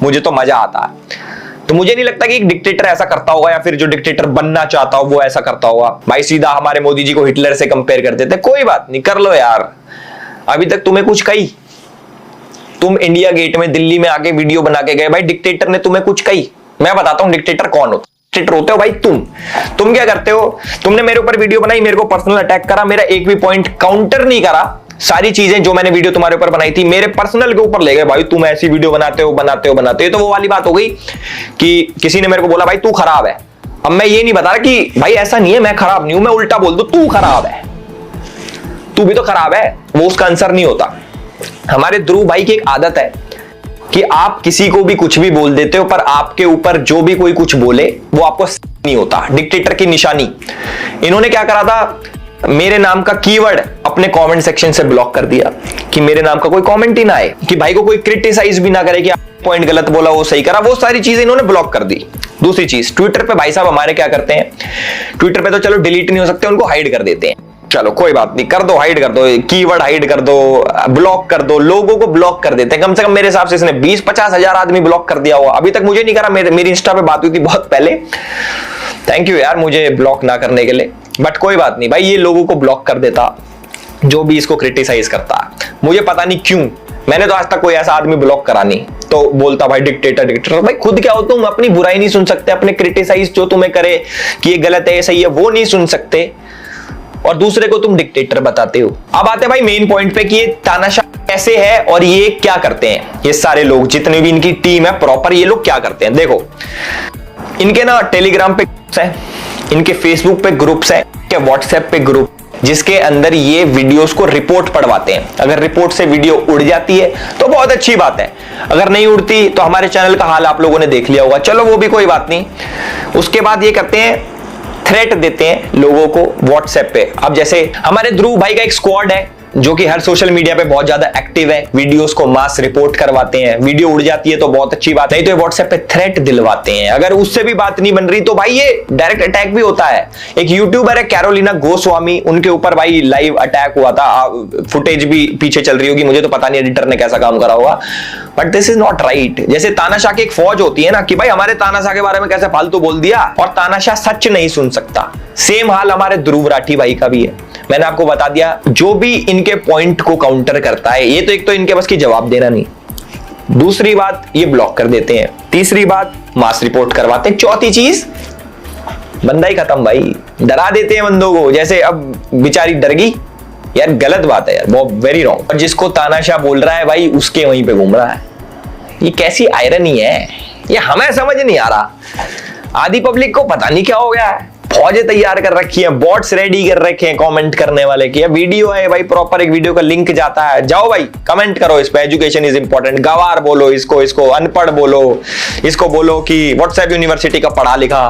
मुझे तो मजा आता है। तो मुझे नहीं लगता कि एक डिक्टेटर ऐसा करता होगा या फिर जो डिक्टेटर बनना चाहता हो वो ऐसा करता होगा। भाई सीधा हमारे मोदी जी को हिटलर से कंपेयर कर देते, कोई बात नहीं, कर लो यार। अभी तक तुम्हें कुछ कही? तुम इंडिया गेट में दिल्ली में आके वीडियो बना के गए, भाई डिक्टेटर ने तुम्हें कुछ कही? मैं बताता हूं डिक्टेटर कौन होता। डिक्टेटर होते हो भाई तुम क्या करते हो? तुमने मेरे ऊपर वीडियो बनाई, मेरे को पर्सनल अटैक करा, मेरा एक भी पॉइंट काउंटर नहीं करा, सारी चीजें जो मैंने वीडियो तुम्हारे ऊपर बनाई थी मेरे पर्सनल के ऊपर ले गए। भाई तुम ऐसी वीडियो बनाते हो। तो वो वाली बात हो गई कि किसी ने मेरे को बोला भाई तू खराब है। अब मैं ये नहीं बता रहा कि भाई ऐसा नहीं है, मैं खराब नहीं हूं, मैं उल्टा बोल दूं तू खराब है, तू भी तो खराब है, वो उसका आंसर नहीं होता। हमारे ध्रुव भाई की एक आदत है कि आप किसी को भी कुछ भी बोल देते हो, पर आपके ऊपर जो भी कोई कुछ बोले वो आपको नहीं होता। डिक्टेटर की निशानी। इन्होंने क्या करा था, मेरे नाम का कीवर्ड अपने कमेंट सेक्शन से ब्लॉक कर दिया कि मेरे नाम का कोई कमेंट ही ना आए, कि भाई को कोई क्रिटिसाइज भी ना करे कि आप पॉइंट गलत बोला वो सही करा, वो सारी चीजें इन्होंने ब्लॉक कर दी। दूसरी चीज, ट्विटर पे भाई साहब हमारे क्या करते हैं, ट्विटर पे तो चलो डिलीट नहीं हो सकते, उनको हाइड कर देते हैं। चलो कोई बात नहीं, कर दो, हाइड कर दो, कीवर्ड हाइड कर दो, ब्लॉक कर दो, लोगों को ब्लॉक कर देते हैं। कम से कम मेरे हिसाब से इसने 20-50 हजार आदमी ब्लॉक कर दिया हुआ। अभी तक मुझे नहीं करा, मेरी इंस्टा पे बात हुई थी बहुत पहले। थैंक यू यार मुझे ब्लॉक ना करने के लिए, बट कोई बात नहीं भाई, ये लोगों को ब्लॉक कर देता जो भी इसको क्रिटिसाइज करता है। मुझे पता नहीं क्यों, मैंने तो आज तक कोई ऐसा आदमी ब्लॉक करा नहीं। तो बोलता भाई डिक्टेटर। भाई खुद क्या हो तुम, अपनी बुराई नहीं सुन सकते, अपने क्रिटिसाइज जो तुम्हें करे कि ये गलत है ये सही है वो नहीं सुन सकते, और दूसरे को तुम डिक्टेटर बताते हो। अब आते हैं भाई मेन पॉइंट पे कि ये तानाशाह कैसे है और ये क्या करते हैं। ये सारे लोग जितने भी इनकी टीम है प्रॉपर, ये लोग क्या करते हैं देखो, इनके ना टेलीग्राम पे ग्रुप्स हैं, इनके फेसबुक पे ग्रुप्स हैं, इनके व्हाट्सएप पे ग्रुप, जिसके अंदर ये वीडियोस को रिपोर्ट पढ़वाते हैं। अगर रिपोर्ट से वीडियो उड़ जाती है तो बहुत अच्छी बात है, अगर नहीं उड़ती तो हमारे चैनल का हाल आप लोगों ने देख लिया होगा, चलो वो भी कोई बात नहीं। उसके बाद ये करते हैं थ्रेट देते हैं लोगों को व्हाट्सएप पे। अब जैसे हमारे ध्रुव भाई का एक स्क्वाड है, जो कि हर सोशल मीडिया पे बहुत ज्यादा एक्टिव है, वीडियोस को मास रिपोर्ट करवाते हैं, वीडियो उड़ जाती है तो बहुत अच्छी बात, नहीं तो व्हाट्सएप पे थ्रेट दिलवाते हैं। अगर उससे भी बात नहीं बन रही तो भाई ये डायरेक्ट अटैक भी होता है। एक यूट्यूबर है कैरोलिना गोस्वामी, उनके ऊपर भाई लाइव अटैक हुआ था, फुटेज भी पीछे चल रही होगी, मुझे तो पता नहीं एडिटर ने कैसा काम करा होगा, but this is not right. जैसे तानाशाह की एक फौज होती है ना कि भाई हमारे तानाशाह के बारे में कैसे फालतू बोल दिया, और तानाशाह सच नहीं सुन सकता। सेम हाल हमारे ध्रुव राठी भाई का भी है। मैंने आपको बता दिया, जो भी इनके पॉइंट को काउंटर करता है, ये तो एक तो इनके बस की जवाब देना नहीं, दूसरी बात ये ब्लॉक कर देते हैं, तीसरी बात मास रिपोर्ट करवाते हैं, चौथी चीज बंदा ही खत्म भाई, डरा देते हैं बंदों को। जैसे अब बेचारी डर गई यार, गलत बात है यार, बहुत वेरी रॉन्ग। और जिसको तानाशाह बोल रहा है भाई उसके वहीं पे घूम रहा है, ये कैसी आयरनी है, ये हमें समझ नहीं आ रहा। आधी पब्लिक को पता नहीं क्या हो गया है, फौजें तैयार कर रखी हैं, बॉट्स रेडी कर रखे हैं कमेंट करने वाले की। वीडियो है भाई, प्रॉपर एक वीडियो का लिंक जाता है, जाओ भाई कमेंट करो इस पे, एजुकेशन इज इंपॉर्टेंट, गवार बोलो इसको अनपढ़ बोलो, इसको बोलो कि व्हाट्सएप यूनिवर्सिटी का पढ़ा लिखा।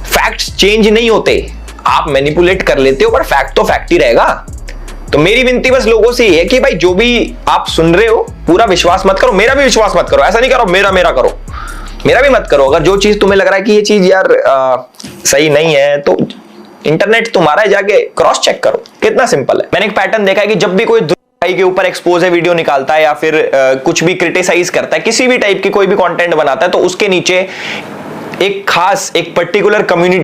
फैक्ट्स चेंज नहीं होते, आप मैनिपुलेट कर लेते हो, पर फैक्ट तो फैक्ट ही रहेगा। तो मेरी विनती बस लोगों से ये है कि भाई जो भी आप सुन रहे हो पूरा विश्वास मत करो, मेरा भी विश्वास मत करो, ऐसा नहीं करो मेरा करो, मेरा भी मत करो। अगर जो चीज तुम्हें लग रहा है कि ये चीज यार सही नहीं है तो इंटरनेट तुम्हारा है, जाके क्रॉस चेक करो, कितना सिंपल है। मैंने एक पैटर्न देखा है कि जब भी कोई भाई के ऊपर एक्सपोज है वीडियो निकालता है या फिर कुछ भी क्रिटिसाइज करता है, किसी भी टाइप की कोई भी कंटेंट बनाता है, तो उसके नीचे एक खास एक पर्टिकुलर कम्युनिटी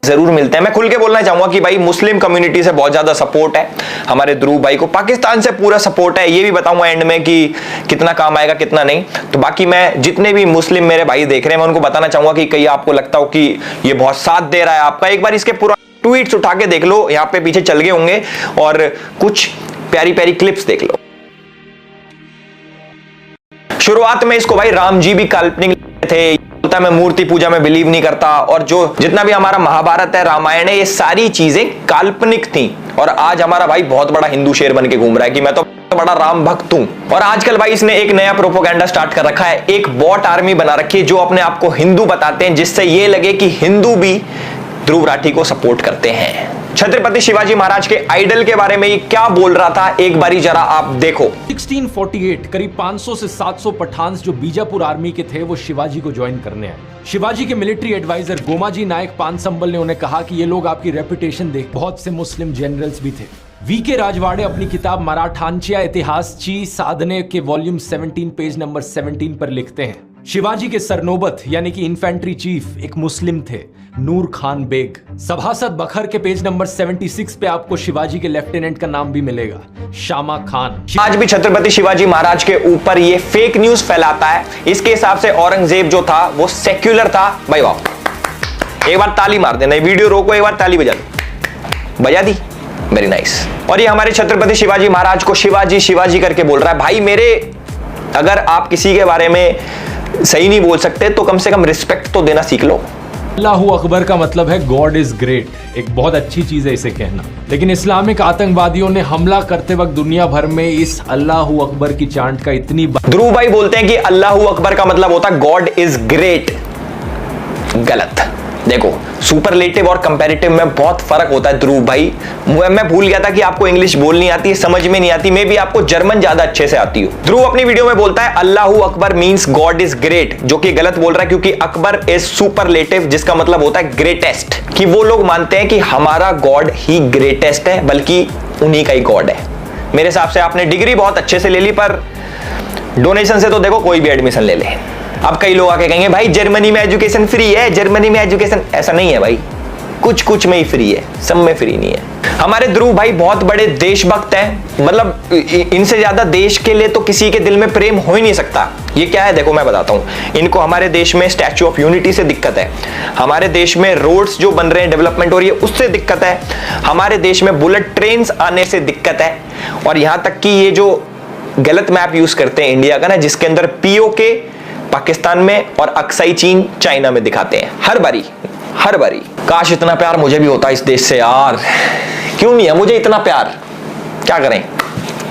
जरूर मिलते हैं। मैं खुल के बोलना चाहूंगा कि भाई मुस्लिम कम्युनिटी से बहुत ज्यादा सपोर्ट है हमारे ध्रुव भाई को, पाकिस्तान से पूरा सपोर्ट है, ये भी बताऊंगा एंड में कि कितना काम आएगा कितना नहीं। तो बाकी मैं जितने भी मुस्लिम मेरे भाई देख रहे हैं मैं उनको बताना चाहूंगा कि कहीं आपको लगता हो कि ये बहुत साथ दे रहा है आपका, एक बार इसके पूरा ट्वीट्स उठा के देख लो, यहाँ पे पीछे चल गए होंगे, और कुछ प्यारी प्यारी क्लिप्स देख लो। शुरुआत में इसको भाई राम जी भी काल्पनिक थे, बोलता मैं मूर्ति पूजा में बिलीव नहीं करता, और जो जितना भी हमारा महाभारत है रामायण है ये सारी चीजें काल्पनिक थी, और आज हमारा भाई बहुत बड़ा हिंदू शेर बन के घूम रहा है कि मैं तो बड़ा राम भक्त हूं। और आजकल भाई इसने एक नया प्रोपोगेंडा स्टार्ट कर रखा है, एक बॉट आर्मी बना रखी है जो अपने आप को हिंदू बताते हैं, जिससे ये लगे कि हिंदू भी ध्रुव राठी को सपोर्ट करते हैं। छत्रपति शिवाजी महाराज के आइडल के बारे में ये क्या बोल रहा था, एक बारी जरा आप देखो। 1648 करीब 500 से 700 पठान्स जो बीजापुर आर्मी के थे वो शिवाजी को ज्वाइन करने आए। शिवाजी के मिलिट्री एडवाइजर गोमाजी नायक पानसंबल ने उन्हें कहा कि ये लोग आपकी रेपुटेशन देख, बहुत से मुस्लिम जनरल्स भी थे। वीके राजवाड़े अपनी किताब मराठांच्या इतिहासची साधने के वॉल्यूम 17 पेज नंबर 17 पर लिखते हैं, शिवाजी के सरनोबत यानी कि इन्फेंट्री चीफ एक मुस्लिम थे, नूर खान बेग। सभासद बखर के पेज नंबर 76 पे आपको शिवाजी के लेफ्टिनेंट का नाम भी मिलेगा, शामा खान। आज भी छत्रपति शिवाजी महाराज के ऊपर ये फेक न्यूज फैलाता है। इसके हिसाब से औरंगजेब जो था वो सेक्युलर था। भाई वाह, एक बार ताली मार देना, वीडियो रोको, एक बार ताली बजा दो, बजा दी, वेरी नाइस। और ये हमारे छत्रपति शिवाजी महाराज को शिवाजी शिवाजी करके बोल रहा है। भाई मेरे, अगर आप किसी के बारे में सही नहीं बोल सकते तो कम से कम रिस्पेक्ट तो देना सीख लो। अल्लाहू अकबर का मतलब है गॉड इज ग्रेट, एक बहुत अच्छी चीज है इसे कहना, लेकिन इस्लामिक आतंकवादियों ने हमला करते वक्त दुनिया भर में इस अल्लाहू अकबर की चांट का इतनी ध्रुव भाई बोलते हैं कि अल्लाहू अकबर का मतलब होता है गॉड इज ग्रेट। गलत। देखो सुपरलेटिव और कंपैरेटिव में बहुत फर्क होता है ध्रुव भाई। मैं भूल गया था कि आपको इंग्लिश बोलनी आती है, समझ में नहीं आती, मे भी आपको जर्मन ज्यादा अच्छे से आती हो। ध्रुव अपनी वीडियो में बोलता है Allahu Akbar means God is great, जो कि गलत बोल रहा है क्योंकि अकबर इज सुपरलेटिव जिसका मतलब होता है ग्रेटेस्ट, कि वो लोग मानते हैं कि हमारा गॉड ही ग्रेटेस्ट है, बल्कि उन्हीं का ही गॉड है। मेरे हिसाब से आपने डिग्री बहुत अच्छे से ले ली, पर डोनेशन से तो देखो कोई भी एडमिशन ले ले। अब कई लोग आके कहेंगे भाई जर्मनी में एजुकेशन फ्री है, जर्मनी में एजुकेशन, ऐसा नहीं है भाई, कुछ कुछ में ही फ्री है, सब में फ्री नहीं है। हमारे ध्रुव भाई बहुत बड़े देशभक्त हैं, मतलब इनसे ज्यादा देश के लिए तो किसी के दिल में प्रेम हो ही नहीं सकता। ये क्या है देखो मैं बताता हूं। इनको हमारे देश में स्टैच्यू ऑफ यूनिटी से दिक्कत है, हमारे देश में रोड्स जो बन रहे हैं डेवलपमेंट हो रही है उससे दिक्कत है, हमारे देश में बुलेट ट्रेन आने से दिक्कत है, और यहां तक कि ये जो गलत मैप यूज करते हैं इंडिया का ना, जिसके अंदर पीओके पाकिस्तान में और अक्साई चीन चाइना में दिखाते हैं हर बारी। काश इतना प्यार मुझे भी होता इस देश से यार, क्यों नहीं है मुझे इतना प्यार, क्या करें,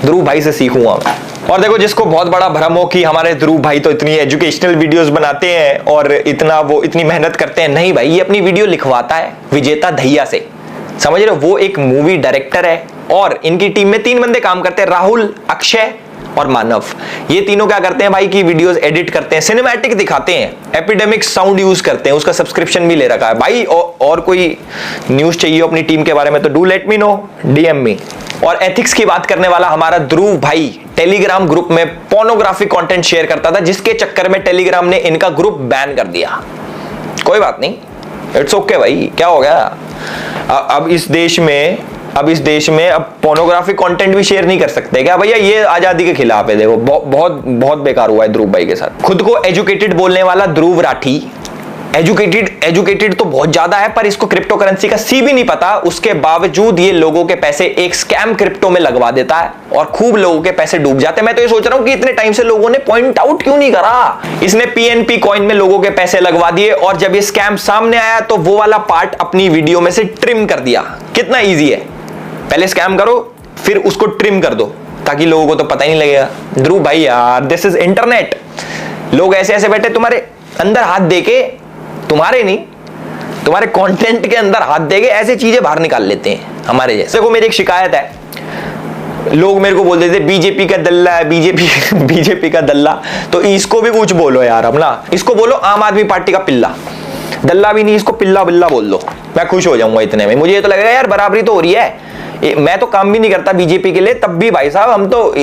ध्रुव भाई से सीखूंगा मैं। और देखो जिसको बहुत बड़ा भ्रम हो कि हमारे ध्रुव भाई तो इतनी एजुकेशनल वीडियोस बनाते हैं और इतनी मेहनत करते हैं, नहीं भाई, ये अपनी वीडियो लिखवाता है विजेता धैया से, समझ रहे हो। वो एक मूवी डायरेक्टर है, और इनकी टीम में 3 बंदे काम करते हैं, राहुल, अक्षय और मानव। ये तीनों क्या करते हैं भाई कि वीडियोस एडिट करते हैं, सिनेमैटिक दिखाते हैं, एपिडेमिक साउंड यूज करते हैं, उसका सब्सक्रिप्शन भी ले रखा है भाई। और कोई न्यूज चाहिए अपनी टीम के बारे में तो do let me know, DM me. और एथिक्स की बात करने वाला हमारा ध्रुव भाई टेलीग्राम ग्रुप में पोर्नोग्राफिक कंटेंट शेयर करता था, जिसके चक्कर में टेलीग्राम ने इनका ग्रुप बैन कर दिया। कोई बात नहीं, इट्स ओके भाई, क्या हो गया। अब इस देश में अब पोर्नोग्राफिक कंटेंट भी शेयर नहीं कर सकते क्या भैया? ये आजादी के खिलाफ है। देखो बहुत बेकार हुआ है ध्रुव भाई के साथ। खुद को एजुकेटेड बोलने वाला ध्रुव राठी, एजुकेटेड तो बहुत ज्यादा है, पर इसको क्रिप्टो करेंसी का सी भी नहीं पता। उसके बावजूद ये लोगों के पैसे एक स्कैम क्रिप्टो में लगवा देता है और खूब लोगों के पैसे डूब जाते हैं। मैं तो ये सोच रहा हूं कि इतने टाइम से लोगों ने पॉइंट आउट क्यों नहीं करा। इसने पीएनपी कॉइन में लोगों के पैसे लगवा दिए और जब ये स्कैम सामने आया तो वो वाला पार्ट अपनी वीडियो में से ट्रिम कर दिया। कितना ईजी है, पहले स्कैम करो फिर उसको ट्रिम कर दो ताकि लोगों को तो पता ही नहीं लगेगा। ध्रुव भाई यार, दिस इज इंटरनेट। लोग ऐसे ऐसे बैठे तुम्हारे अंदर हाथ देके, तुम्हारे नहीं, तुम्हारे कंटेंट के अंदर हाथ देके ऐसे चीजें बाहर निकाल लेते हैं हमारे जैसे। को मेरी एक शिकायत है, लोग मेरे को बोल देते बीजेपी का दल्ला है, बीजेपी का दल्ला। तो इसको भी कुछ बोलो यार, हम ना इसको बोलो आम आदमी पार्टी का पिल्ला। दल्ला भी नहीं, इसको पिल्ला बिल्ला बोल दो, मैं खुश हो जाऊंगा इतने में। मुझे ये तो लगेगा यार बराबरी तो हो रही है। मैं तो काम भी नहीं करता बीजेपी के लिए, तब भी भाई साहब हम तो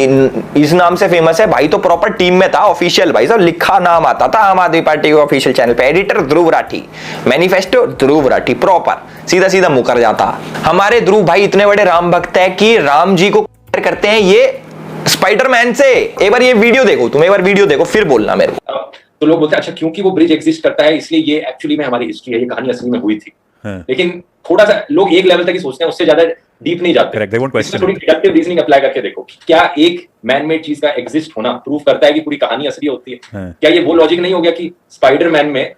इस नाम से फेमस है। भाई तो प्रॉपर टीम में था, ऑफिशियल भाई साहब लिखा नाम आता था आम आदमी पार्टी के ऑफिशियल चैनल पे, editor Dhruv Rathee, manifesto Dhruv Rathee, proper सीधा सीधा मुकर जाता। हमारे ध्रुव भाई इतने बड़े राम भक्त है कि राम जी को करते हैं ये स्पाइडरमैन से। एक बार ये वीडियो देखो, तुम एक बार वीडियो देखो फिर बोलना मेरे को। तो लोग बोलते हैं अच्छा क्योंकि वो ब्रिज एग्जिस्ट करता है इसलिए ये एक्चुअली में हमारी हिस्ट्री है, ये कहानी असली में हुई थी। लेकिन थोड़ा सा लोग एक लेवल तक ही सोचते हैं, उससे ज्यादा डीप नहीं जाते। इसमें थोड़ी डिडक्टिव रीजनिंग अप्लाई करके देखो कि क्या एक मैन मेड चीज का एग्जिस्ट होना प्रूव करता है कि पूरी कहानी असली होती है। क्या ये वो लॉजिक नहीं हो गया कि स्पाइडरमैन में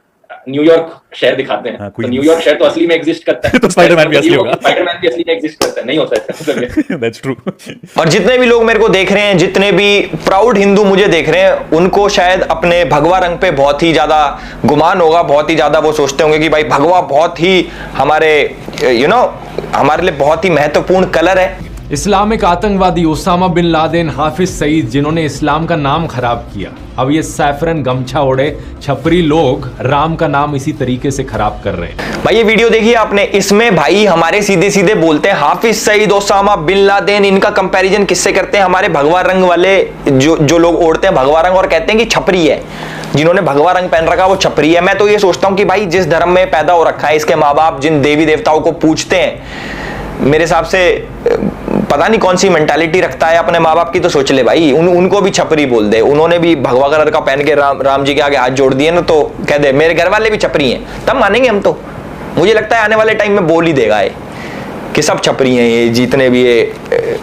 न्यूयॉर्क शहर दिखाते हैं, तो न्यूयॉर्क शहर तो असली में एग्जिस्ट करता है, तो स्पाइडरमैन भी असली होगा, स्पाइडरमैन भी असली में एग्जिस्ट करता है, नहीं होता है। That's true. और जितने भी लोग मेरे को देख रहे हैं, जितने भी प्राउड हिंदू मुझे देख रहे हैं, उनको शायद अपने भगवा रंग पे बहुत ही ज्यादा गुमान होगा, बहुत ही ज्यादा वो सोचते होंगे कि भाई भगवा बहुत ही हमारे हमारे लिए बहुत ही महत्वपूर्ण कलर है। इस्लामिक आतंकवादी Osama bin Laden, Hafiz Saeed, जिन्होंने इस्लाम का नाम खराब किया, अब ये सैफरन गमछा ओढ़े छपरी लोग राम का नाम इसी तरीके से खराब कर रहे हैं। भाई ये वीडियो देखिए आपने, इसमें भाई हमारे सीधे सीधे बोलते हैं Hafiz Saeed, Osama bin Laden, इनका कंपैरिजन किससे करते हैं? हमारे भगवा रंग वाले जो लोग ओढ़ते हैं भगवा रंग और कहते हैं कि छपरी है, जिन्होंने भगवा रंग पहन रखा वो छपरी है। मैं तो ये सोचता हूं कि भाई जिस धर्म में पैदा हो रखा है, इसके माँ बाप जिन देवी देवताओं को पूजते हैं, मेरे हिसाब से पता नहीं कौन सी मेंटालिटी रखता है अपने माँ बाप की, तो सोच ले भाई उनको भी छपरी बोल दे। उन्होंने भी भगवा कलर का पहन के राम जी के आगे हाथ जोड़ दिए ना, तो कह दे मेरे घर वाले भी छपरी हैं, तब मानेंगे हम। तो मुझे लगता है आने वाले टाइम में बोल ही देगा ये कि सब छपरी हैं, ये जितने भी ये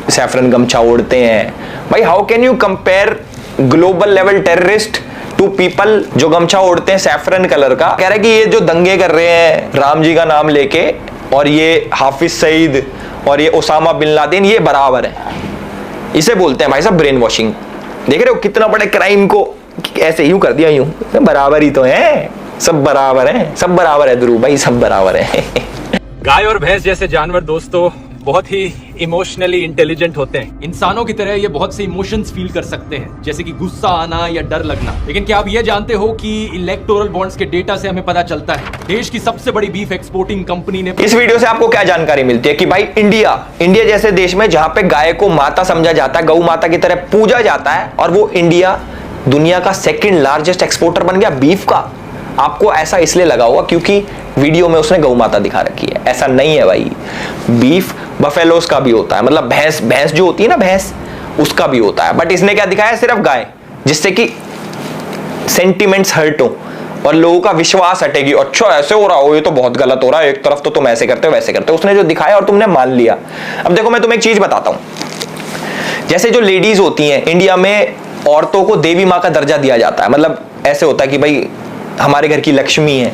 सैफरन गमछा ओढ़ते हैं। भाई how can you compare global level terrorist to people जो गमछा ओढ़ते हैं सैफरन कलर का? कह रहे कि ये जो दंगे कर रहे हैं राम जी का नाम लेके, और ये हाफिज सईद और ये ओसामा बिन लादेन, ये बराबर है। इसे बोलते हैं भाई साहब ब्रेन वॉशिंग। देख रहे हो कितना बड़े क्राइम को ऐसे यूं कर दिया, यूं बराबर ही तो है, सब बराबर है, सब बराबर है ध्रुव भाई, सब बराबर है। गाय और भैंस जैसे जानवर दोस्तों बहुत ही इमोशनली इंटेलिजेंट होते हैं। इंसानों की तरह ये बहुत से इमोशंस फील कर सकते हैं, जैसे कि गुस्सा आना या डर लगना। लेकिन क्या आप ये जानते हो कि इलेक्टोरल बॉन्ड्स के डेटा से हमें पता चलता है देश की सबसे बड़ी बीफ एक्सपोर्टिंग कंपनी ने। इस वीडियो से आपको क्या जानकारी मिलती है कि भाई इंडिया जैसे देश में जहां पे गाय को माता समझा जाता है, गौ माता की तरह पूजा जाता है, और वो इंडिया दुनिया का 2nd लार्जेस्ट एक्सपोर्टर बन गया बीफ का। आपको ऐसा इसलिए लगा होगा क्योंकि वीडियो में उसने गौ माता दिखा रखी है। ऐसा नहीं है भाई, बीफ बफेलोस का भी होता है, मतलब भैंस जो होती है ना, भैंस, उसका भी होता है। बट इसने क्या दिखाया? सिर्फ गाय, जिससे कि सेंटिमेंट्स हर्ट हो और लोगों का विश्वास हटेगी। अच्छा ऐसे हो रहा हो, ये तो बहुत गलत हो रहा है, एक तरफ तो तुम ऐसे करते हो वैसे करते हो। उसने जो दिखाया और तुमने मान लिया। अब देखो मैं तुम्हें एक चीज बताता हूं, जैसे जो लेडीज होती हैं इंडिया में, औरतों को देवी माँ का दर्जा दिया जाता है। मतलब ऐसे होता है कि भाई हमारे घर की लक्ष्मी है,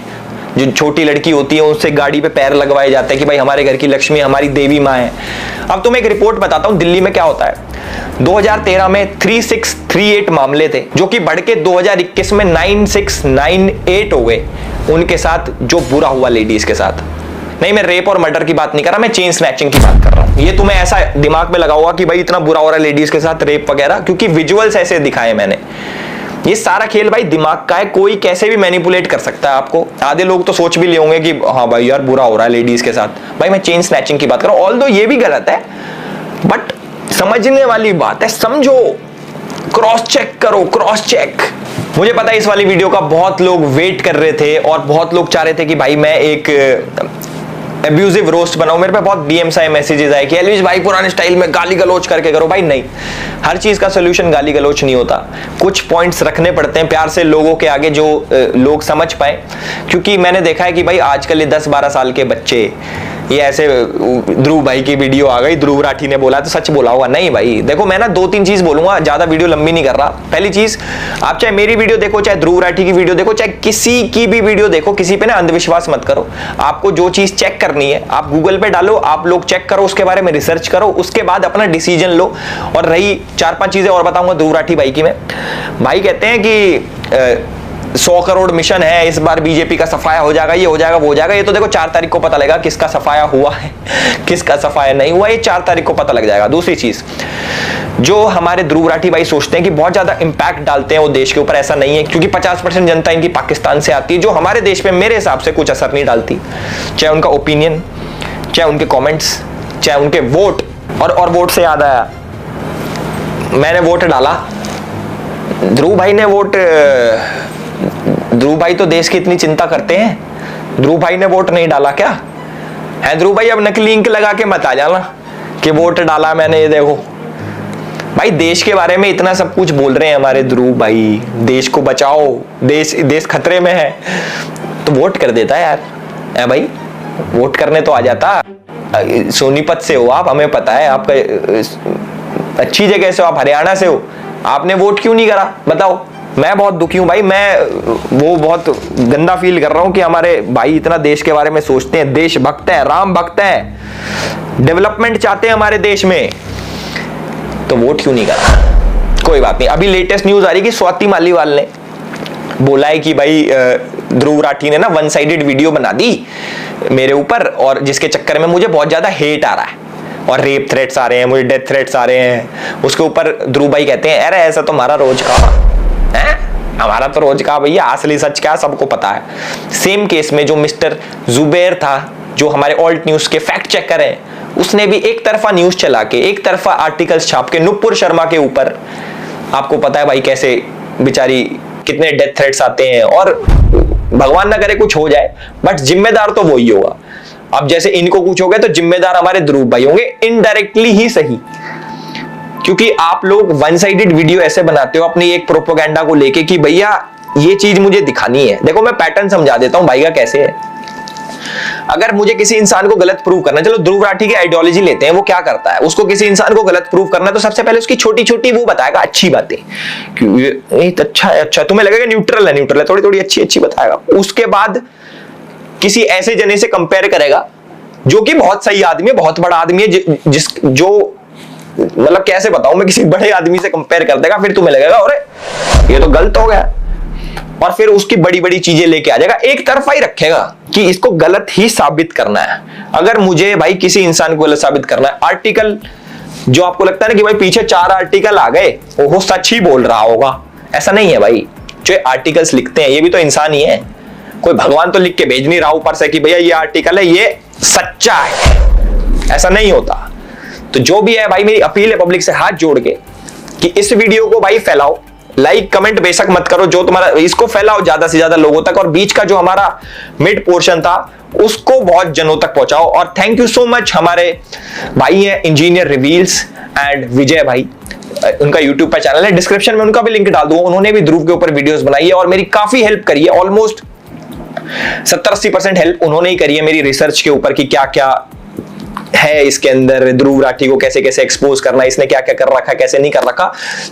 जो छोटी लड़की होती है उससे गाड़ी पे पैर लगवाए जाते हैं कि भाई हमारे घर की लक्ष्मी हमारी देवी माँ है। अब तुम्हें एक रिपोर्ट बताता हूं दिल्ली में क्या होता है। 2013 में 3638 मामले थे, जो कि बढ़ के 2021 में 9698 हो गए उनके साथ जो बुरा हुआ लेडीज के साथ। नहीं, मैं रेप और मर्डर की बात नहीं कर रहा, मैं चेन स्नैचिंग की बात कर रहा हूं। ये तुम्हें ऐसा दिमाग में लगा होगा कि भाई इतना बुरा हो रहा है लेडीज के साथ रेप वगैरह, क्योंकि विजुअल्स ऐसे दिखाए मैंने। ये सारा खेल भाई दिमाग का है, कोई कैसे भी मैनिपुलेट कर सकता है आपको। आधे लोग तो सोच भी ले होंगे कि हाँ भाई यार बुरा हो रहा है लेडीज के साथ। भाई मैं चेन स्नैचिंग की बात कर रहा हूं, ऑल्दो ये भी गलत है, बट समझने वाली बात है, समझो, क्रॉस चेक करो, क्रॉस चेक। मुझे पता है इस वाली वीडियो का बहुत लोग वेट कर रहे थे और बहुत लोग चाह रहे थे कि भाई मैं एक एब्यूजिव रोस्ट बनाऊं। मेरे पे बहुत डीएम्स आए, मैसेजेस आए कि एलविश भाई पुराने स्टाइल में गाली गलोच करके करो। भाई नहीं, हर चीज का सोल्यूशन गाली गलोच नहीं होता। कुछ पॉइंट्स रखने पड़ते हैं प्यार से लोगों के आगे, जो लोग समझ पाए। क्योंकि मैंने देखा है कि भाई आजकल ये 10-12 साल के बच्चे ये ऐसे, ध्रुव भाई की वीडियो आ गई, ध्रुव राठी ने बोला तो सच बोला होगा। नहीं भाई, देखो मैं ना 2-3 चीज बोलूंगा, ज्यादा वीडियो लंबी नहीं कर रहा। पहली चीज, आप चाहे मेरी वीडियो देखो, चाहे ध्रुव राठी की वीडियो देखो, चाहे किसी की भी वीडियो देखो, किसी पे ना अंधविश्वास मत करो। आपको जो चीज चेक करनी है आप गूगल पे डालो, आप लोग चेक करो, उसके बारे में रिसर्च करो, उसके बाद अपना डिसीजन लो। और रही 4-5 चीजें और बताऊंगा ध्रुव राठी भाई की। मैं भाई कहते हैं कि 100 करोड़ मिशन है, इस बार बीजेपी का सफाया हो जाएगा, ये हो जाएगा, वो हो जाएगा। ये तो देखो 4 तारीख को पता लगेगा किसका सफाया हुआ है, किसका सफाया नहीं हुआ, ये 4 तारीख को पता लग जाएगा। दूसरी चीज, जो हमारे ध्रुव राठी भाई सोचते हैं कि बहुत ज्यादा इंपैक्ट डालते हैं वो देश के ऊपर, ऐसा नहीं है, क्योंकि 50% जनता इनकी पाकिस्तान से आती है, जो हमारे देश में मेरे हिसाब से कुछ असर नहीं डालती। चाहे उनका ओपिनियन, चाहे उनके कमेंट्स, चाहे उनके वोट। और वोट से याद आया, मैंने वोट डाला, ध्रुव भाई ने वोट, ध्रुव भाई तो देश की इतनी चिंता करते हैं, ध्रुव भाई ने वोट नहीं डाला क्या है? ध्रुव भाई अब नकली इंक लगा के मत आ जाना कि वोट डाला मैंने, ये देखो भाई देश के बारे में इतना सब कुछ बोल रहे हैं हमारे ध्रुव भाई, देश को बचाओ, देश खतरे में है, तो वोट कर देता है यार। है भाई, वोट करने तो आ जाता। सोनीपत से हो आप, हमें पता है आपका अच्छी जगह से हो, आप हरियाणा से हो, आपने वोट क्यों नहीं करा बताओ? मैं बहुत दुखी हूं भाई, मैं वो बहुत गंदा फील कर रहा हूं कि हमारे भाई इतना देश के बारे में सोचते हैं, देश भक्त है, राम भक्त है, डेवलपमेंट चाहते हैं हमारे देश में, तो वोट क्यों नहीं करा? कोई बात नहीं। अभी लेटेस्ट न्यूज आ रही कि स्वाति मालीवाल ने बोला है कि भाई ध्रुव राठी ने ना 1 साइडेड वीडियो बना दी मेरे ऊपर, और जिसके चक्कर में मुझे बहुत ज्यादा हेट आ रहा है और रेप थ्रेट्स आ रहे हैं, मुझे डेथ थ्रेट्स आ रहे हैं। उसके ऊपर ध्रुव भाई कहते हैं अरे ऐसा तो हमारा रोज का है, हमारा तो रोज का भैया, असली सच क्या सबको पता है। सेम केस में जो मिस्टर जुबैर था, जो हमारे ऑल्ट न्यूज के फैक्ट चेकर हैं, उसने भी एक तरफा न्यूज चला के, एक तरफा आर्टिकल्स छाप के नुपुर शर्मा के ऊपर, आपको पता है भाई कैसे बेचारी कितने डेथ थ्रेट्स आते हैं, और भगवान ना करे कुछ हो जाए, बट जिम्मेदार तो वही होगा। अब जैसे इनको कुछ हो गया तो जिम्मेदार हमारे ध्रुव भाई होंगे, इनडायरेक्टली ही सही, क्योंकि आप लोग 1 साइडेड वीडियो ऐसे बनाते हो अपनी एक प्रोपेगेंडा को लेके कि भैया ये चीज मुझे दिखानी है। देखो मैं पैटर्न समझा देता हूं भाई का कैसे है। अगर मुझे किसी इंसान को गलत प्रूव करना है, चलो ध्रुव राठी की आइडियोलॉजी लेते हैं, वो क्या करता है, उसको किसी इंसान को गलत प्रूव करना है तो सबसे पहले उसकी छोटी छोटी वो बताएगा अच्छी बातें, अच्छा तुम्हें लगेगा न्यूट्रल है, थोड़ी थोड़ी अच्छी बताएगा। उसके बाद किसी ऐसे जने से कंपेयर करेगा जो कि बहुत सही आदमी है, बहुत बड़ा आदमी है, जो मतलब कैसे बताऊं मैं, किसी बड़े आदमी से कंपेयर कर देगा, फिर तुम्हें लगेगा अरे ये तो गलत हो गया, और फिर उसकी बड़ी बड़ी चीजें लेके आ जाएगा, एक तरफा ही रखेगा कि इसको गलत ही साबित करना है। अगर मुझे भाई किसी इंसान को गलत साबित करना है, आर्टिकल जो आपको लगता है ना कि भाई पीछे 4 आर्टिकल आ गए, वो सच ही बोल रहा होगा, ऐसा नहीं है भाई। जो आर्टिकल्स लिखते हैं ये भी तो इंसान ही है, कोई भगवान तो लिख के भेज नहीं रहा ऊपर से कि भैया ये आर्टिकल है ये सच्चा है, ऐसा नहीं होता। तो जो भी है भाई, मेरी अपील है पब्लिक से हाथ जोड़ के कि इस वीडियो को भाई फैलाओ, लाइक कमेंट बेशक मत करो, जो तुम्हारा, इसको फैलाओ ज्यादा से ज्यादा लोगों तक, और बीच का जो हमारा मिड पोर्शन था उसको बहुत जनों तक पहुंचाओ। और थैंक यू सो मच, हमारे भाई हैं इंजीनियर रिवील्स एंड विजय भाई, उनका यूट्यूब पर चैनल है, डिस्क्रिप्शन में उनका भी लिंक डाल दूंगा। उन्होंने भी ध्रुव के ऊपर वीडियोस बनाई है और मेरी काफी हेल्प करी है, ऑलमोस्ट 70-80% हेल्प उन्होंने ही करी है मेरी रिसर्च के ऊपर कि क्या क्या है इसके अंदर, ध्रुव राठी को कैसे कैसे एक्सपोज करना है, इसने क्या क्या कर रखा, कैसे नहीं कर रखा।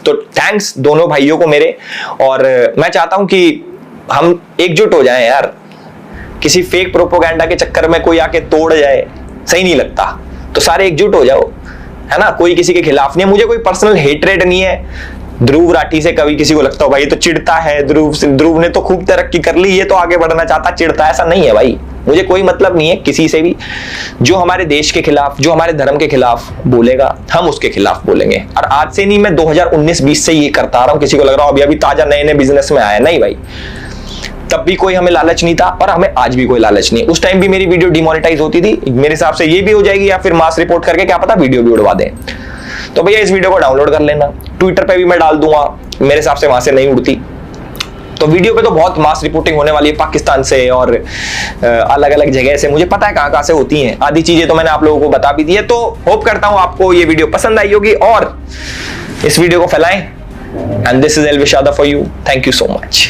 तो थैंक्स दोनों भाइयों को मेरे, और मैं चाहता हूं कि हम एकजुट हो जाएं यार, किसी फेक प्रोपोगेंडा के चक्कर में कोई आके तोड़ जाए, सही नहीं लगता। तो सारे एकजुट हो जाओ, है ना, कोई किसी के खिलाफ नहीं है, मुझे कोई पर्सनल हेटरेड नहीं है ध्रुव राठी से। कभी किसी को लगता हो भाई तो चिढ़ता है ध्रुव ने तो खूब तरक्की कर ली, ये तो आगे बढ़ना चाहता, चिढ़ता, ऐसा नहीं है भाई। मुझे कोई मतलब नहीं है किसी से भी। जो हमारे देश के खिलाफ, जो हमारे धर्म के खिलाफ बोलेगा, हम उसके खिलाफ बोलेंगे। और आज से नहीं, मैं 2019-20 से ये करता आ रहा हूं। किसी को लग रहा हो अभी ताजा नए नए बिजनेस में आया, नहीं भाई, तब भी कोई हमें लालच नहीं था और हमें आज भी कोई लालच नहीं है। उस टाइम भी मेरी वीडियो डिमोनेटाइज होती थी, मेरे हिसाब से ये भी हो जाएगी, या फिर मास रिपोर्ट करके क्या पता वीडियो भी उड़वा दें। तो भैया इस वीडियो को डाउनलोड कर लेना, ट्विटर पे भी मैं डाल दूंगा, मेरे हिसाब से वहां से नहीं उड़ती। तो वीडियो पे तो बहुत मास रिपोर्टिंग होने वाली है पाकिस्तान से और अलग अलग जगह से, मुझे पता है कहां से होती हैं। आधी चीजें तो मैंने आप लोगों को बता भी दी है। तो होप करता हूं आपको ये वीडियो पसंद आई होगी और इस वीडियो को फैलाएं। एंड दिस इज एल विशादा for you. Thank you so much.